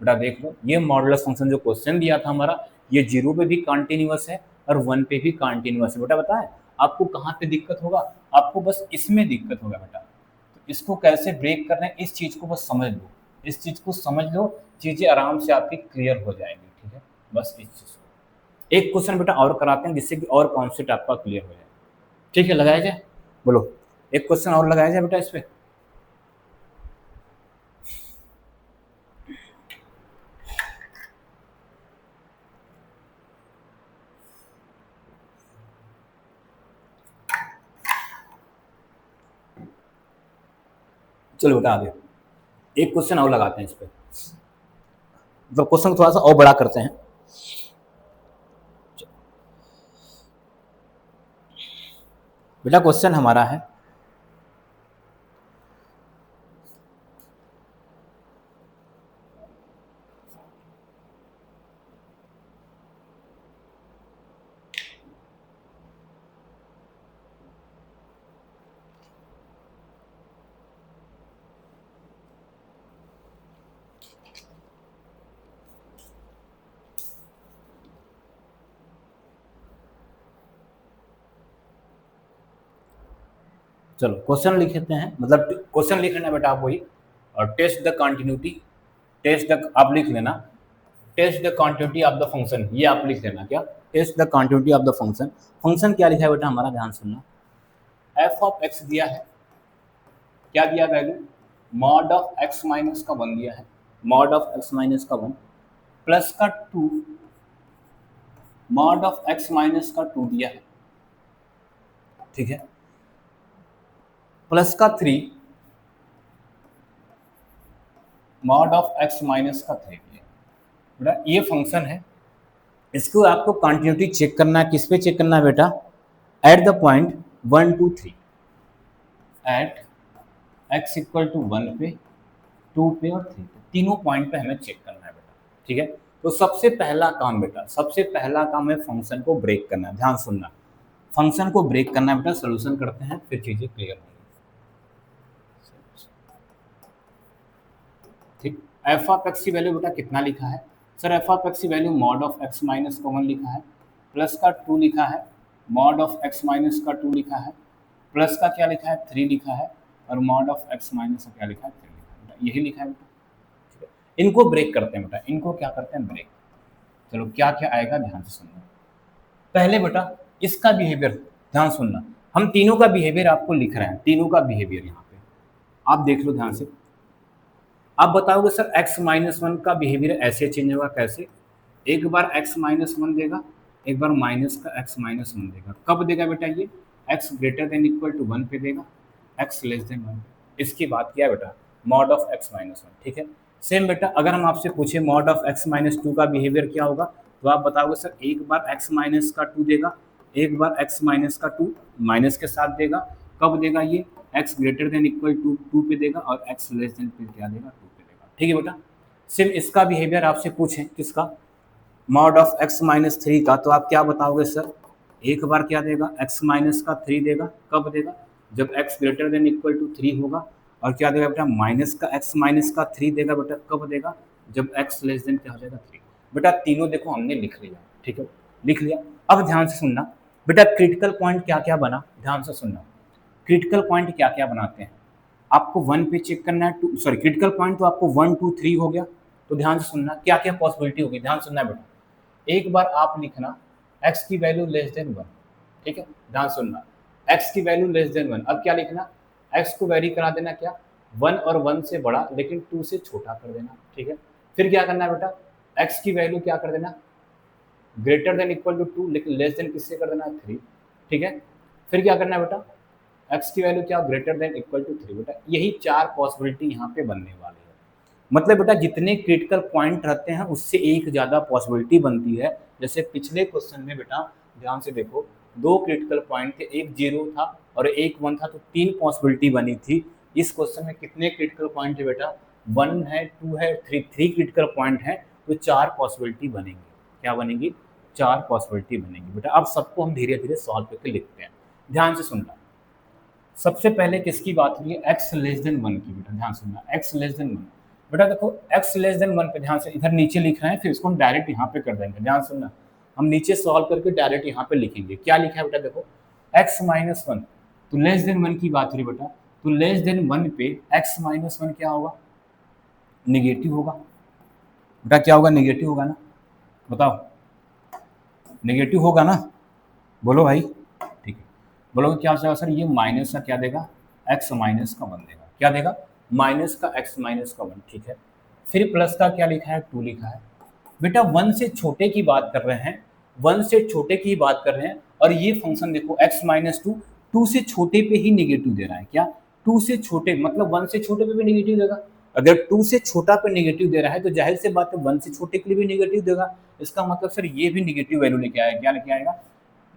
बेटा देख लो ये मॉडुलस फंक्शन जो क्वेश्चन दिया था हमारा ये 0 पे भी कॉन्टिन्यूअस है और 1 पे भी कॉन्टिन्यूअस है, बेटा बताए आपको कहाँ पे दिक्कत होगा, आपको बस इसमें दिक्कत होगा बेटा, तो इसको कैसे ब्रेक करना है इस चीज़ को बस समझ लो, इस चीज़ को समझ लो, चीज़ें आराम से आपकी क्लियर हो जाएंगी, ठीक है, बस इस चीज़ को एक क्वेश्चन बेटा और कराते हैं जिससे कि और कॉन्सेप्ट आपका क्लियर हो जाए, ठीक है, लगाया जाए, बोलो एक क्वेश्चन और लगाया जाए बेटा इस पर। चलो बेटा आगे एक क्वेश्चन और लगाते हैं इस पे, मतलब क्वेश्चन को थोड़ा सा और बड़ा करते हैं। बेटा क्वेश्चन हमारा है चलो क्वेश्चन लिख लेते हैं, मतलब क्वेश्चन लिख लेना बेटा आप वही, और test the continuity, test the आप लिख लेना test the continuity of the function, ये आप लिख लेना क्या test the continuity of the function, function क्या लिखा है बेटा हमारा ध्यान सुनना, एफ ऑफ एक्स दिया है, क्या दिया value mod of x minus का 1 दिया है, मॉड ऑफ एक्स माइनस का 1 प्लस का 2 मॉड ऑफ एक्स माइनस का 2 दिया है, ठीक है, प्लस का 3 मॉड ऑफ एक्स माइनस का 3 बेटा ये फंक्शन है, इसको आपको कंटिन्यूटी चेक करना है, किस पे चेक करना है बेटा at the point 1 2 3, at x equal to 1 पे 2 पे और 3 पे, तीनों पॉइंट पे हमें चेक करना है बेटा, ठीक है, तो सबसे पहला काम बेटा सबसे पहला काम है फंक्शन को ब्रेक करना, ध्यान सुनना फंक्शन को ब्रेक करना है बेटा, सोल्यूशन करते हैं फिर चीजें क्लियर होंगी, ठीक, एफ ऑफ एक्स की वैल्यू बेटा कितना लिखा है सर, एफ ऑफ एक्स की value mod of x minus का 1 लिखा है, प्लस का 2 लिखा है, मॉड ऑफ एक्स माइनस का 2 लिखा है, प्लस का क्या लिखा है 3 लिखा है, और मॉड ऑफ एक्स माइनस का क्या लिखा है 3 लिखा है बेटा, यही लिखा है बेटा, ठीक है, इनको ब्रेक करते हैं बेटा, इनको क्या करते हैं ब्रेक, चलो क्या क्या आएगा ध्यान से सुनना, पहले बेटा इसका बिहेवियर ध्यान सुनना, हम तीनों का बिहेवियर आपको लिख रहे हैं, तीनों का बिहेवियर यहाँ पे आप देख लो ध्यान से, आप बताओगे सर x माइनस 1 का बिहेवियर ऐसे चेंज होगा कैसे, एक बार x माइनस 1 देगा, एक बार माइनस का x माइनस 1 देगा, कब देगा बेटा ये x greater than equal to 1 पे देगा, x लेस देन 1, इसकी बात किया बेटा मॉड ऑफ x माइनस 1, ठीक है, सेम बेटा अगर हम आपसे पूछे मॉड ऑफ x माइनस 2 का बिहेवियर क्या होगा, तो आप बताओगे सर एक बार x माइनस का 2 देगा, एक बार x माइनस का 2 माइनस के साथ देगा, कब देगा ये x greater than equal to 2 पे देगा, और x लेस देन पे क्या देगा 2 पे देगा, ठीक है बेटा, सिर्फ इसका बिहेवियर आपसे पूछें किसका मॉड ऑफ x माइनस 3 का, तो आप क्या बताओगे सर एक बार क्या देगा x माइनस का 3 देगा, कब देगा जब x greater than equal to 3 होगा, और क्या देगा बेटा माइनस का x माइनस का 3 देगा बेटा, कब देगा जब x लेस देन क्या हो जाएगा 3, बेटा तीनों देखो हमने लिख लिया, ठीक है लिख लिया, अब ध्यान से सुनना बेटा क्रिटिकल पॉइंट क्या क्या बना, ध्यान से सुनना क्रिटिकल पॉइंट क्या क्या बनाते हैं, आपको 1 पे चेक करना है, 2 सॉरी क्रिटिकल पॉइंट तो आपको 1 2 3 हो गया, तो ध्यान से सुनना क्या क्या पॉसिबिलिटी होगी, ध्यान सुनना बेटा, एक बार आप लिखना x की वैल्यू लेस देन 1, ठीक है ध्यान सुनना x की वैल्यू लेस देन 1, अब क्या लिखना x को वेरी करा देना क्या 1 और 1 से बड़ा लेकिन 2 से छोटा कर देना, ठीक है, फिर क्या करना है बेटा x की वैल्यू क्या कर देना ग्रेटर देन इक्वल टू 2 लेकिन लेस देन किससे कर देना 3, ठीक है, फिर क्या करना है बेटा एक्स की वैल्यू क्या ग्रेटर देन इक्वल टू 3 बेटा, यही 4 पॉसिबिलिटी यहाँ पे बनने वाली है। मतलब बेटा जितने क्रिटिकल पॉइंट रहते हैं उससे एक ज़्यादा पॉसिबिलिटी बनती है। जैसे पिछले क्वेश्चन में बेटा ध्यान से देखो, 2 क्रिटिकल पॉइंट थे, एक 0 था और एक 1 था, तो 3 पॉसिबिलिटी बनी थी। इस क्वेश्चन में कितने क्रिटिकल पॉइंट है बेटा, 1 है, 2 है, 3 क्रिटिकल पॉइंट है, तो 4 पॉसिबिलिटी बनेंगी। क्या बनेंगी? 4 पॉसिबिलिटी बनेंगी बेटा। अब सबको हम धीरे धीरे सॉल्व करके लिखते हैं, ध्यान से सुनना। सबसे पहले किसकी बात हुई है? एक्स लेस देन 1 की बेटा, ध्यान सुनना, एक्स लेस देन 1। बेटा देखो एक्स लेस देन 1 पे ध्यान से, इधर नीचे लिख रहे हैं, फिर इसको हम डायरेक्ट यहाँ पे कर देंगे, ध्यान सुनना। हम नीचे सॉल्व करके डायरेक्ट यहाँ पे लिखेंगे। क्या लिखा है बेटा देखो, एक्स माइनस 1, तो लेस देन 1 की बात हो रही बेटा, तो लेस देन 1 पे एक्स माइनस 1 क्या होगा? निगेटिव होगा बेटा। क्या होगा? निगेटिव होगा ना, बताओ, निगेटिव होगा ना, बोलो भाई। ठीक है, बोलोगे क्या हो जाएगा सर, ये माइनस का क्या देगा? एक्स माइनस का 1 देगा। क्या देगा? माइनस का एक्स माइनस का 1, ठीक है। फिर प्लस का क्या लिखा है? 2 लिखा है। बेटा 1 से छोटे की बात कर रहे हैं, 1 से छोटे की बात कर रहे हैं, और ये फंक्शन देखो एक्स माइनस 2, 2 से छोटे पे ही निगेटिव दे रहा है। क्या? 2 से छोटे, मतलब 1 से छोटे पे भी निगेटिव देगा। अगर 2 से छोटा पे निगेटिव दे रहा है तो जाहिर सी बात है 1 से छोटे के लिए भी निगेटिव देगा। इसका मतलब सर ये भी निगेटिव वैल्यू लेके आएगा। क्या लेके आएगा?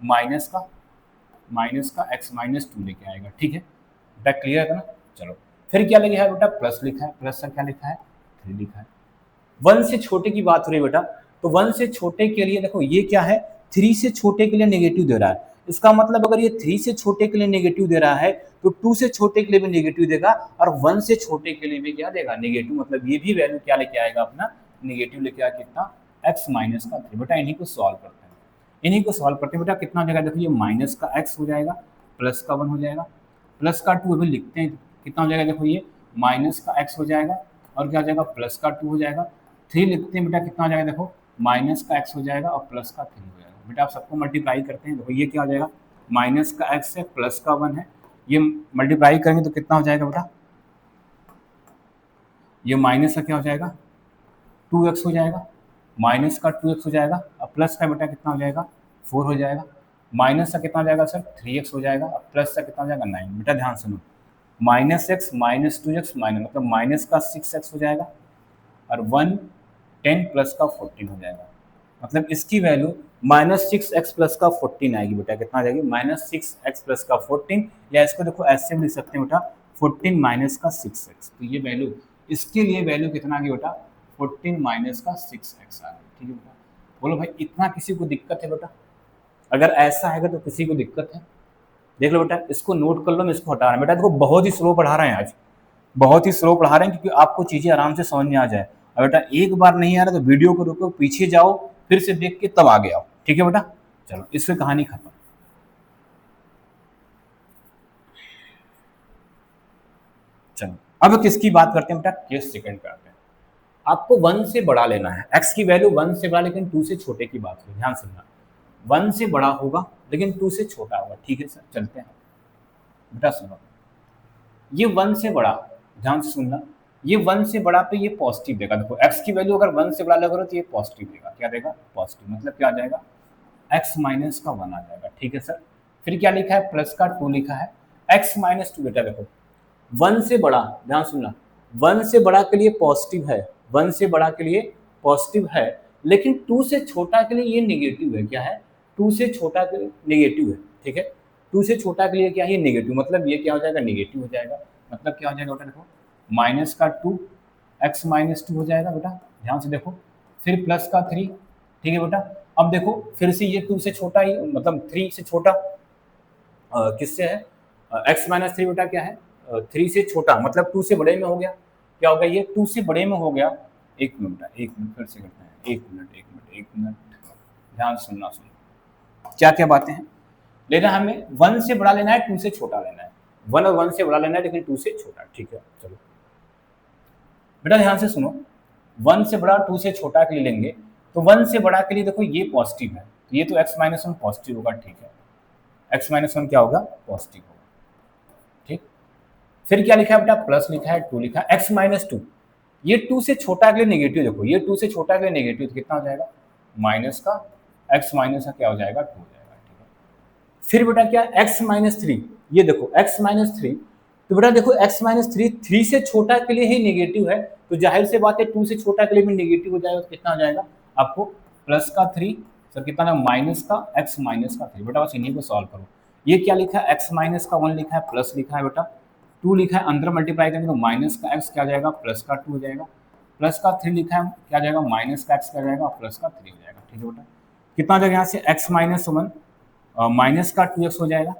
माइनस का एक्स माइनस 2 लेके आएगा। ठीक है बेटा, क्लियर है ना? चलो फिर क्या लिखा है बेटा? प्लस लिखा है। प्लस का क्या लिखा है? 3 लिखा है। 1 से छोटे की बात हो रही है बेटा, तो 1 से छोटे के लिए देखो ये क्या है, 3 से छोटे के लिए नेगेटिव दे रहा है। इसका मतलब अगर ये 3 से छोटे के लिए नेगेटिव दे रहा है तो 2 से छोटे के लिए भी नेगेटिव देगा, और 1 से छोटे के लिए भी क्या देगा? नेगेटिव। मतलब ये भी वैल्यू क्या लेके आएगा? अपना नेगेटिव लेके आएगा। कितना? एक्स माइनस का 3। बेटा इन्हीं को सॉल्व करते हैं, इन्हीं को सॉल्व करते हैं बेटा। कितना हो जाएगा? देखो ये माइनस का एक्स हो जाएगा, प्लस का 1 हो जाएगा, प्लस का 2 अभी लिखते हैं। कितना हो जाएगा? देखो ये माइनस का एक्स हो जाएगा, और क्या हो जाएगा? प्लस का 2 हो जाएगा। 3 लिखते हैं बेटा, कितना हो जाएगा? देखो माइनस का एक्स हो जाएगा और प्लस का 3 हो जाएगा। बेटा आप सबको मल्टीप्लाई करते हैं, देखो ये क्या हो जाएगा? माइनस का एक्स है, प्लस का 1 है, ये मल्टीप्लाई करेंगे तो कितना हो जाएगा बेटा? ये माइनस का क्या हो जाएगा? 2x हो जाएगा, माइनस का 2x हो जाएगा, और प्लस का बेटा कितना हो जाएगा? 4 हो जाएगा। माइनस का कितना हो जाएगा सर? 3x हो जाएगा, और प्लस का कितना हो जाएगा? 9। बेटा ध्यान सुनो, minus x minus 2x minus, मतलब माइनस का 6x हो जाएगा, और 1 10 प्लस का 14 हो जाएगा। मतलब इसकी वैल्यू माइनस 6x प्लस का 14 आएगी। बेटा कितना आ जाएगी? माइनस 6x प्लस का 14, या इसको देखो ऐसे भी लिख सकते हैं बेटा, 14 माइनस का 6x। तो ये वैल्यू, इसके लिए वैल्यू कितना आ गई बेटा? 14 माइनस का 6x आ गई। ठीक है बेटा, बोलो भाई इतना किसी को दिक्कत है बेटा? अगर ऐसा है तो किसी को दिक्कत है? देख लो बेटा, इसको नोट कर लो, मैं इसको हटा रहा हूँ। बेटा देखो बहुत ही स्लो पढ़ा रहे हैं आज, बहुत ही स्लो पढ़ा रहे हैं, क्योंकि आपको चीज़ें आराम से समझ में आ जाए। और बेटा एक बार नहीं आ रहा तो वीडियो को रोको, पीछे जाओ, फिर से देख के तब आगे आओ। ठीक है बेटा, चलो इससे कहानी खत्म। चलो अब किसकी बात करते हैं बेटा? केस सेकंड करते हैं। आपको 1 से बड़ा लेना है, x की वैल्यू 1 से बड़ा लेकिन 2 से छोटे की बात है, ध्यान सुनना। 1 से बड़ा होगा लेकिन 2 से छोटा होगा। ठीक है सर, चलते हैं बेटा। सुनो, ये 1 से बड़ा, ध्यान से सुनना, ये 1 से बड़ा पे ये पॉजिटिव देगा। देखो x की वैल्यू अगर 1 से बड़ा लगा तो ये पॉजिटिव देगा। क्या देगा? पॉजिटिव। मतलब क्या आ जाएगा? x माइनस का 1 आ जाएगा। ठीक है सर, फिर क्या लिखा है? प्लस का 2 लिखा है, x माइनस 2। बेटा देखो 1 से बड़ा, ध्यान सुनना, 1 से बड़ा के लिए पॉजिटिव है, 1 से बड़ा के लिए पॉजिटिव है, लेकिन 2 से छोटा के लिए ये नेगेटिव है। क्या है? 2 से छोटा के लिए नेगेटिव है। ठीक है, 2 से छोटा के लिए क्या है? नेगेटिव। मतलब ये क्या हो जाएगा? नेगेटिव हो जाएगा। मतलब क्या हो जाएगा बेटा? देखो माइनस का 2 एक्स माइनस 2 हो जाएगा बेटा, ध्यान से देखो, फिर प्लस का 3। ठीक है बेटा, अब देखो फिर से ये 2 से छोटा ही, मतलब 3 से छोटा किससे है? एक्स माइनस 3 बेटा क्या है? 3 से छोटा, मतलब 2 से बड़े में हो गया। क्या हो गया? ये 2 से बड़े में हो गया। एक मिनट बेटा, एक मिनट फिर से करते हैं, एक मिनट एक मिनट एक मिनट, ध्यान सुनना। सुनो क्या क्या बातें हैं लेना, हमें 1 से बड़ा लेना है, 2 से छोटा लेना है। 1 और 1 से बड़ा लेना है लेकिन 2 से छोटा। ठीक है, चलो बेटा ध्यान से सुनो, 1 से बड़ा 2 से छोटा के लिए लेंगे, तो 1 से बड़ा के लिए देखो ये पॉजिटिव है, तो ये तो एक्स माइनस 1 पॉजिटिव होगा। ठीक है, एक्स माइनस 1 क्या होगा? पॉजिटिव होगा। ठीक, फिर क्या लिखा है बेटा? प्लस लिखा है, 2 लिखा है, एक्स माइनस 2, ये 2 से छोटा के लिए नेगेटिव। देखो ये 2 से छोटा के लिए नेगेटिव, तो कितना हो जाएगा? माइनस का एक्स माइनस का क्या हो जाएगा? 2 हो जाएगा। ठीक है, फिर बेटा क्या? एक्स माइनस 3, ये देखो x माइनस थ्री, तो बेटा देखो x माइनस थ्री थ्री से छोटा के लिए ही नेगेटिव है, तो जाहिर से बात है टू से छोटा के लिए भी नेगेटिव हो जाएगा, तो कितना हो जाएगा आपको प्लस का थ्री, सर कितना माइनस का x माइनस का थ्री। बेटा बस इन्हीं को सॉल्व करो। ये क्या लिखा है, x माइनस का वन लिखा है, प्लस लिखा है बेटा टू लिखा है, अंदर मल्टीप्लाई करेंगे तो माइनस का x क्या जाएगा प्लस का टू हो जाएगा, प्लस का थ्री लिखा है क्या जाएगा माइनस का x क्या जाएगा प्लस का थ्री हो जाएगा। ठीक है बेटा, कितना हो जाएगा यहाँ से x माइनस वन माइनस का टू एक्स हो जाएगा,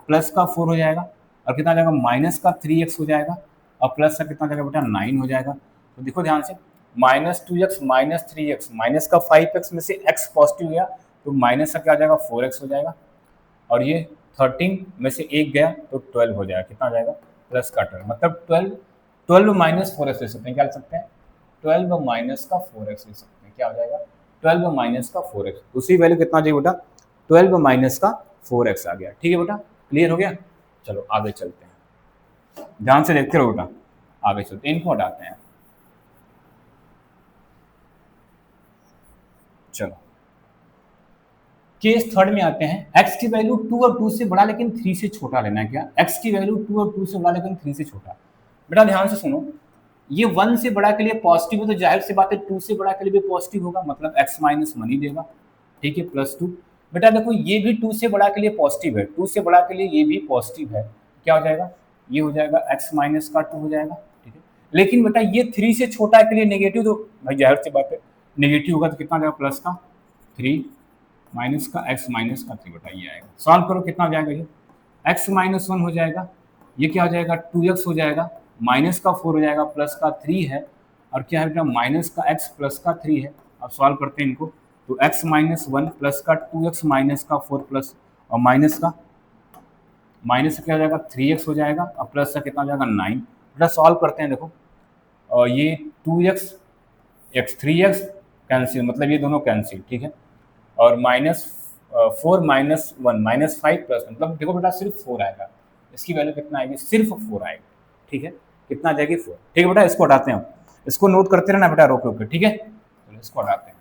प्लस का फोर हो जाएगा, और कितना हो जाएगा माइनस का थ्री एक्स हो जाएगा, और प्लस का कितना हो जाएगा बेटा नाइन हो जाएगा। तो देखो ध्यान से, minus two x minus three x minus का फाइव एक्स में से एक्स पॉजिटिव गया तो माइनस का क्या हो जाएगा फोर एक्स हो जाएगा, और ये 13 में से एक गया तो 12 हो जाएगा, कितना हो जाएगा प्लस का 12, मतलब 12 माइनस फोर एक्स ले सकते हैं, क्या ले सकते हैं 12 माइनस का फोर एक्स ले सकते हैं, क्या हो जाएगा 12 माइनस का फोर एक्स, उसी वैल्यू कितना आ जाएगा बेटा 12 माइनस का फोर एक्स आ गया। ठीक है बेटा, क्लियर हो गया। चलो आगे चलते हैं, ध्यान से देखते रहो बेटा, आगे चलते हैं, इनको हटाते हैं। चलो केस थर्ड में आते हैं, x की वैल्यू 2 और 2 से बड़ा लेकिन 3 से छोटा लेना है। क्या x की वैल्यू 2 और 2 से बड़ा लेकिन 3 से छोटा। बेटा ध्यान से सुनो, ये 1 से बड़ा के लिए पॉजिटिव है तो जाहिर सी बात है 2 से बड़ा के लिए भी पॉजिटिव होगा, मतलब x माइनस वन ही देगा। ठीक है, प्लस टू। बेटा देखो ये भी 2 से बड़ा के लिए पॉजिटिव है, 2 से बड़ा के लिए ये भी पॉजिटिव है, क्या हो जाएगा ये हो जाएगा x माइनस का टू हो जाएगा। ठीक है, लेकिन बेटा ये 3 से छोटा के लिए नेगेटिव, तो भाई जाहिर सी बात है नेगेटिव होगा तो कितना जाएगा प्लस का थ्री माइनस का x माइनस का थ्री, बेटा ये आएगा। सॉल्व करो कितना हो जाएगा ये x माइनस वन हो जाएगा, ये क्या हो जाएगा 2x हो जाएगा, माइनस का फोर हो जाएगा, प्लस का थ्री है, और क्या है बेटा माइनस का x प्लस का थ्री है। अब सॉल्व करते हैं इनको, तो x माइनस वन प्लस का 2x माइनस का फोर प्लस और माइनस का क्या हो जाएगा 3x हो जाएगा, और प्लस का कितना हो जाएगा 9। बेटा सॉल्व करते हैं, देखो और ये 2x x 3x कैंसिल, मतलब ये दोनों कैंसिल। ठीक है, और minus four minus one minus five plus, मतलब देखो बेटा सिर्फ फोर आएगा, इसकी वैल्यू कितना आएगी सिर्फ फोर आएगी। ठीक है, कितना आ जाएगी फोर। ठीक है बेटा, इसको हटाते हैं, इसको नोट करते रहना बेटा रोक रोक के। ठीक है, तो इसको हटाते हैं।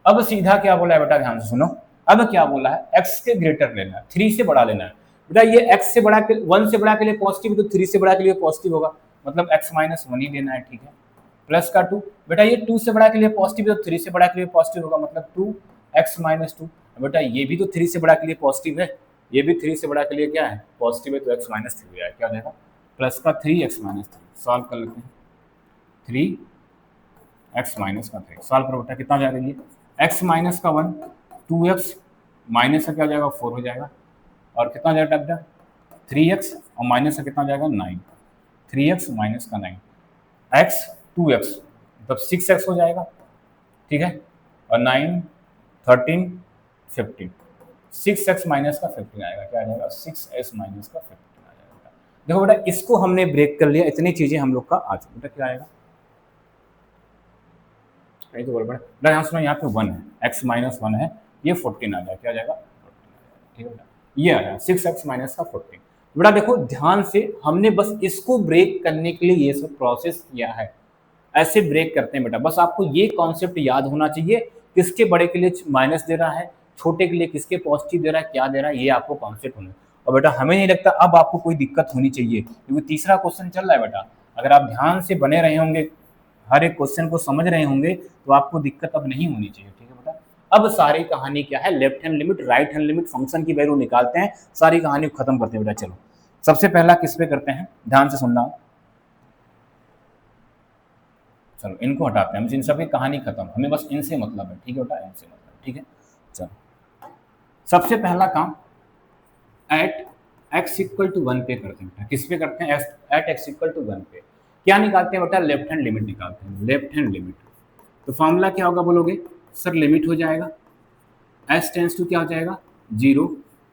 अब सीधा क्या बोला है बेटा, ध्यान से सुनो, अब क्या बोला है x के ग्रेटर लेना है, 3 से बड़ा लेना है। बेटा ये x से बड़ा के 1 से बड़ा के लिए पॉजिटिव, तो 3 से बड़ा के लिए पॉजिटिव होगा, मतलब x माइनस वन ही लेना है। ठीक है, प्लस का टू, बेटा ये 2 से बड़ा के लिए पॉजिटिव है तो 3 से बड़ा के लिए पॉजिटिव होगा, मतलब 2x माइनस टू। बेटा ये भी तो 3 से बड़ा के लिए पॉजिटिव है, ये भी 3 से बड़ा के लिए क्या है पॉजिटिव है, तो x माइनस थ्री है, क्या हो जाएगा प्लस का 3x माइनस थ्री। सॉल्व कर लेते हैं, 3x माइनस का थ्री, सॉल्व करो बेटा कितना हो जाएगा ये x माइनस का वन 2x माइनस का क्या हो जाएगा फोर हो जाएगा, और कितना हो जाएगा बेटा 3x और माइनस का कितना हो जाएगा 9, 3x माइनस का 9, x 2x मतलब 6x हो जाएगा। ठीक है, और 9 13 15 6x माइनस का 15 आएगा, क्या आ जाएगा 6x माइनस का 15 आ जाएगा। देखो बेटा इसको हमने ब्रेक कर लिया, इतनी चीजें हम लोग का आ चुकी। बेटा क्या आएगा कहीं तो बड़ा बेटा यहाँ सुनो, यहाँ पे 1 है, x माइनस वन है, ये 14 आ जाएगा, क्या आ जाएगा 14 आ जाएगा। ठीक है बेटा, ये आया 6x माइनस का 14। बेटा देखो ध्यान से, हमने बस इसको ब्रेक करने के लिए ये सब प्रोसेस किया है, ऐसे ब्रेक करते हैं बेटा। बस आपको ये कॉन्सेप्ट याद होना चाहिए, किसके बड़े के लिए माइनस दे रहा है, छोटे के लिए किसके पॉजिटिव दे रहा है, क्या दे रहा है, ये आपको कॉन्सेप्ट होना है। और बेटा हमें नहीं लगता अब आपको कोई दिक्कत होनी चाहिए, क्योंकि तीसरा क्वेश्चन चल रहा है बेटा। अगर आप ध्यान से बने रहे होंगे, हर एक क्वेश्चन को समझ रहे होंगे, तो आपको दिक्कत अब नहीं होनी चाहिए। ठीक है बेटा, अब सारी कहानी क्या है, left hand limit right hand limit function की वैल्यू निकालते हैं, सारी कहानी को खत्म करते हैं बेटा। चलो सबसे पहला किस पे करते हैं, ध्यान से सुनना। चलो इनको हटाते हैं, इन सब की कहानी खत्म, हमें बस इनसे मतलब है। ठीक है बेटा, इनसे मतलब। ठीक है, चलो सबसे पहला काम at x equal to one पे करते हैं। किस पे करते हैं, at x equal to one पे क्या निकालते हैं बेटा, लेफ्ट हैंड लिमिट निकालते हैं, लेफ्ट हैंड लिमिट। तो फॉर्मूला क्या होगा बोलोगे सर, लिमिट हो जाएगा s टेंस टू क्या हो जाएगा zero,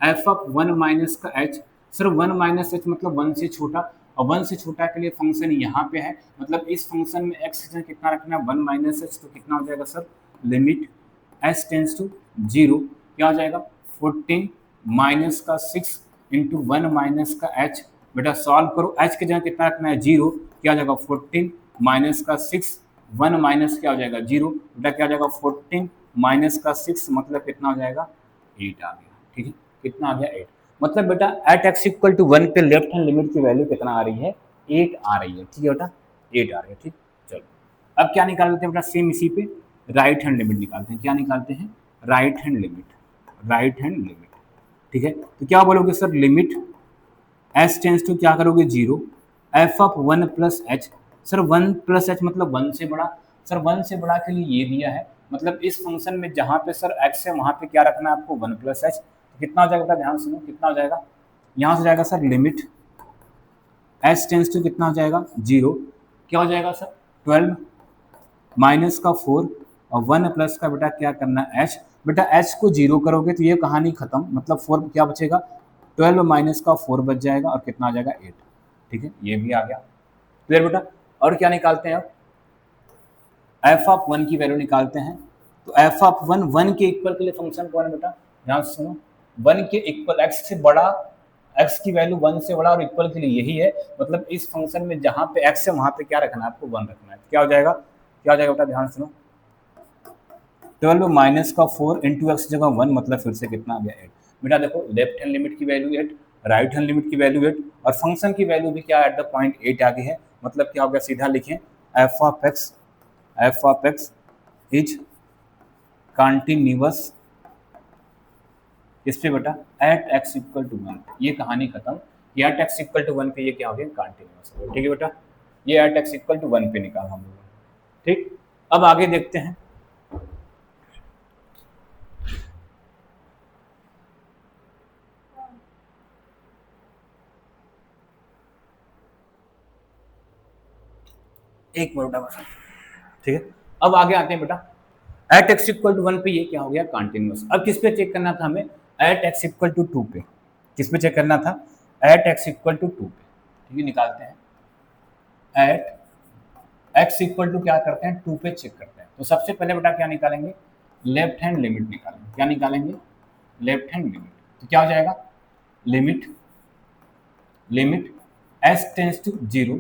f of one minus का h। Sir one minus H मतलब वन से छोटा, और वन से छोटा के लिए फंक्शन यहाँ पे है, मतलब इस फंक्शन में x कितना रखना है वन माइनस एच, तो कितना हो जाएगा sir limit s tends to zero, क्या हो जाएगा 14 माइनस का 6 इंटू वन माइनस का h। बेटा सॉल्व करो, h के जगह कितना रखना है जीरो, क्या हो जाएगा 14 माइनस का 6, वन माइनस क्या हो जाएगा जीरो, बेटा क्या हो जाएगा 14 माइनस का 6 मतलब कितना हो जाएगा 8 आ गया। ठीक है, कितना आ गया 8। मतलब बेटा एट एक्स इक्वल टू 1 पे लेफ्ट हैंड लिमिट की वैल्यू कितना आ रही है, 8 आ रही है। ठीक है बेटा, 8 आ रही है। ठीक, चलो अब क्या निकाल लेते हैं बेटा, सेम इसी पे राइट हैंड लिमिट निकालते हैं। क्या निकालते हैं, right hand limit, right hand limit. ठीक है, तो क्या बोलोगे sir, limit s tends to क्या करोगे 0, f of 1 plus h. Sir 1 plus h मतलब 1 से बड़ा। सर 1 से बड़ा के लिए ये दिया है, मतलब इस फंक्शन में जहाँ पे सर एक्स है वहाँ पे क्या रखना है आपको, 1 प्लस एच। तो कितना हो जाएगा बेटा, ध्यान सुनो कितना हो जाएगा, यहाँ से जाएगा sir limit s tends to कितना हो जाएगा 0, क्या हो जाएगा सर 12 माइनस का 4 और 1 प्लस का बेटा क्या करना है एच। बेटा एच को 0 करोगे तो ये कहानी खत्म, मतलब 4 क्या बचेगा, 12 माइनस का 4 बच जाएगा और कितना आ जाएगा 8। ठीक है, ये भी आ गया क्लियर बेटा। और क्या निकालते हैं अब, एफ ऑफ 1 की वैल्यू निकालते हैं। तो एफ ऑफ 1 1 के इक्वल के लिए फंक्शन कौन है बेटा, ध्यान से सुनो, 1 के इक्वल एक्स से बड़ा, एक्स की वैल्यू 1 से बड़ा और इक्वल के लिए यही है, मतलब इस फंक्शन में जहाँ पे एक्स है वहाँ पे क्या रखना है आपको, 1 रखना है। क्या हो जाएगा, क्या हो जाएगा बेटा, ध्यान सुनो, 12 माइनस का 4 इंटू एक्स जगह 1, मतलब फिर से कितना आ गया 8। बेटा देखो लेफ्ट हैंड लिमिट की वैल्यू 8, राइट हैंड लिमिट की वैल्यू 8 और फंक्शन की वैल्यू भी क्या एट द पॉइंट 8 आ गई है। मतलब क्या हो गया, सीधा लिखें F of x is continuous इस पे बेटा एट एक्स इक्वल टू 1, ये कहानी खत्म। ये एट एक्स इक्वल टू 1 पे ये क्या हो गया, कॉन्टिन्यूअस। ठीक है बेटा, ये एट एक्स इक्वल टू 1 पे निकाला हम लोगों। ठीक, अब आगे देखते हैं। एक मिनट बस, ठीक है। अब आगे आते हैं बेटा, एट एक्स इक्वल टू 1 पे ये क्या हो गया, कॉन्टिन्यूअस। अब किस पे चेक करना था हमें, एट एक्स इक्वल टू 2 पे। किस पे चेक करना था, एट एक्स इक्वल टू 2 पे। ठीक है, निकालते हैं एट एक्स इक्वल टू क्या करते हैं 2 पे चेक करते हैं। तो सबसे पहले बेटा क्या निकालेंगे, लेफ्ट हैंड लिमिट निकालेंगे। क्या निकालेंगे, लेफ्ट हैंड लिमिट। तो क्या हो जाएगा, limit s tends to 0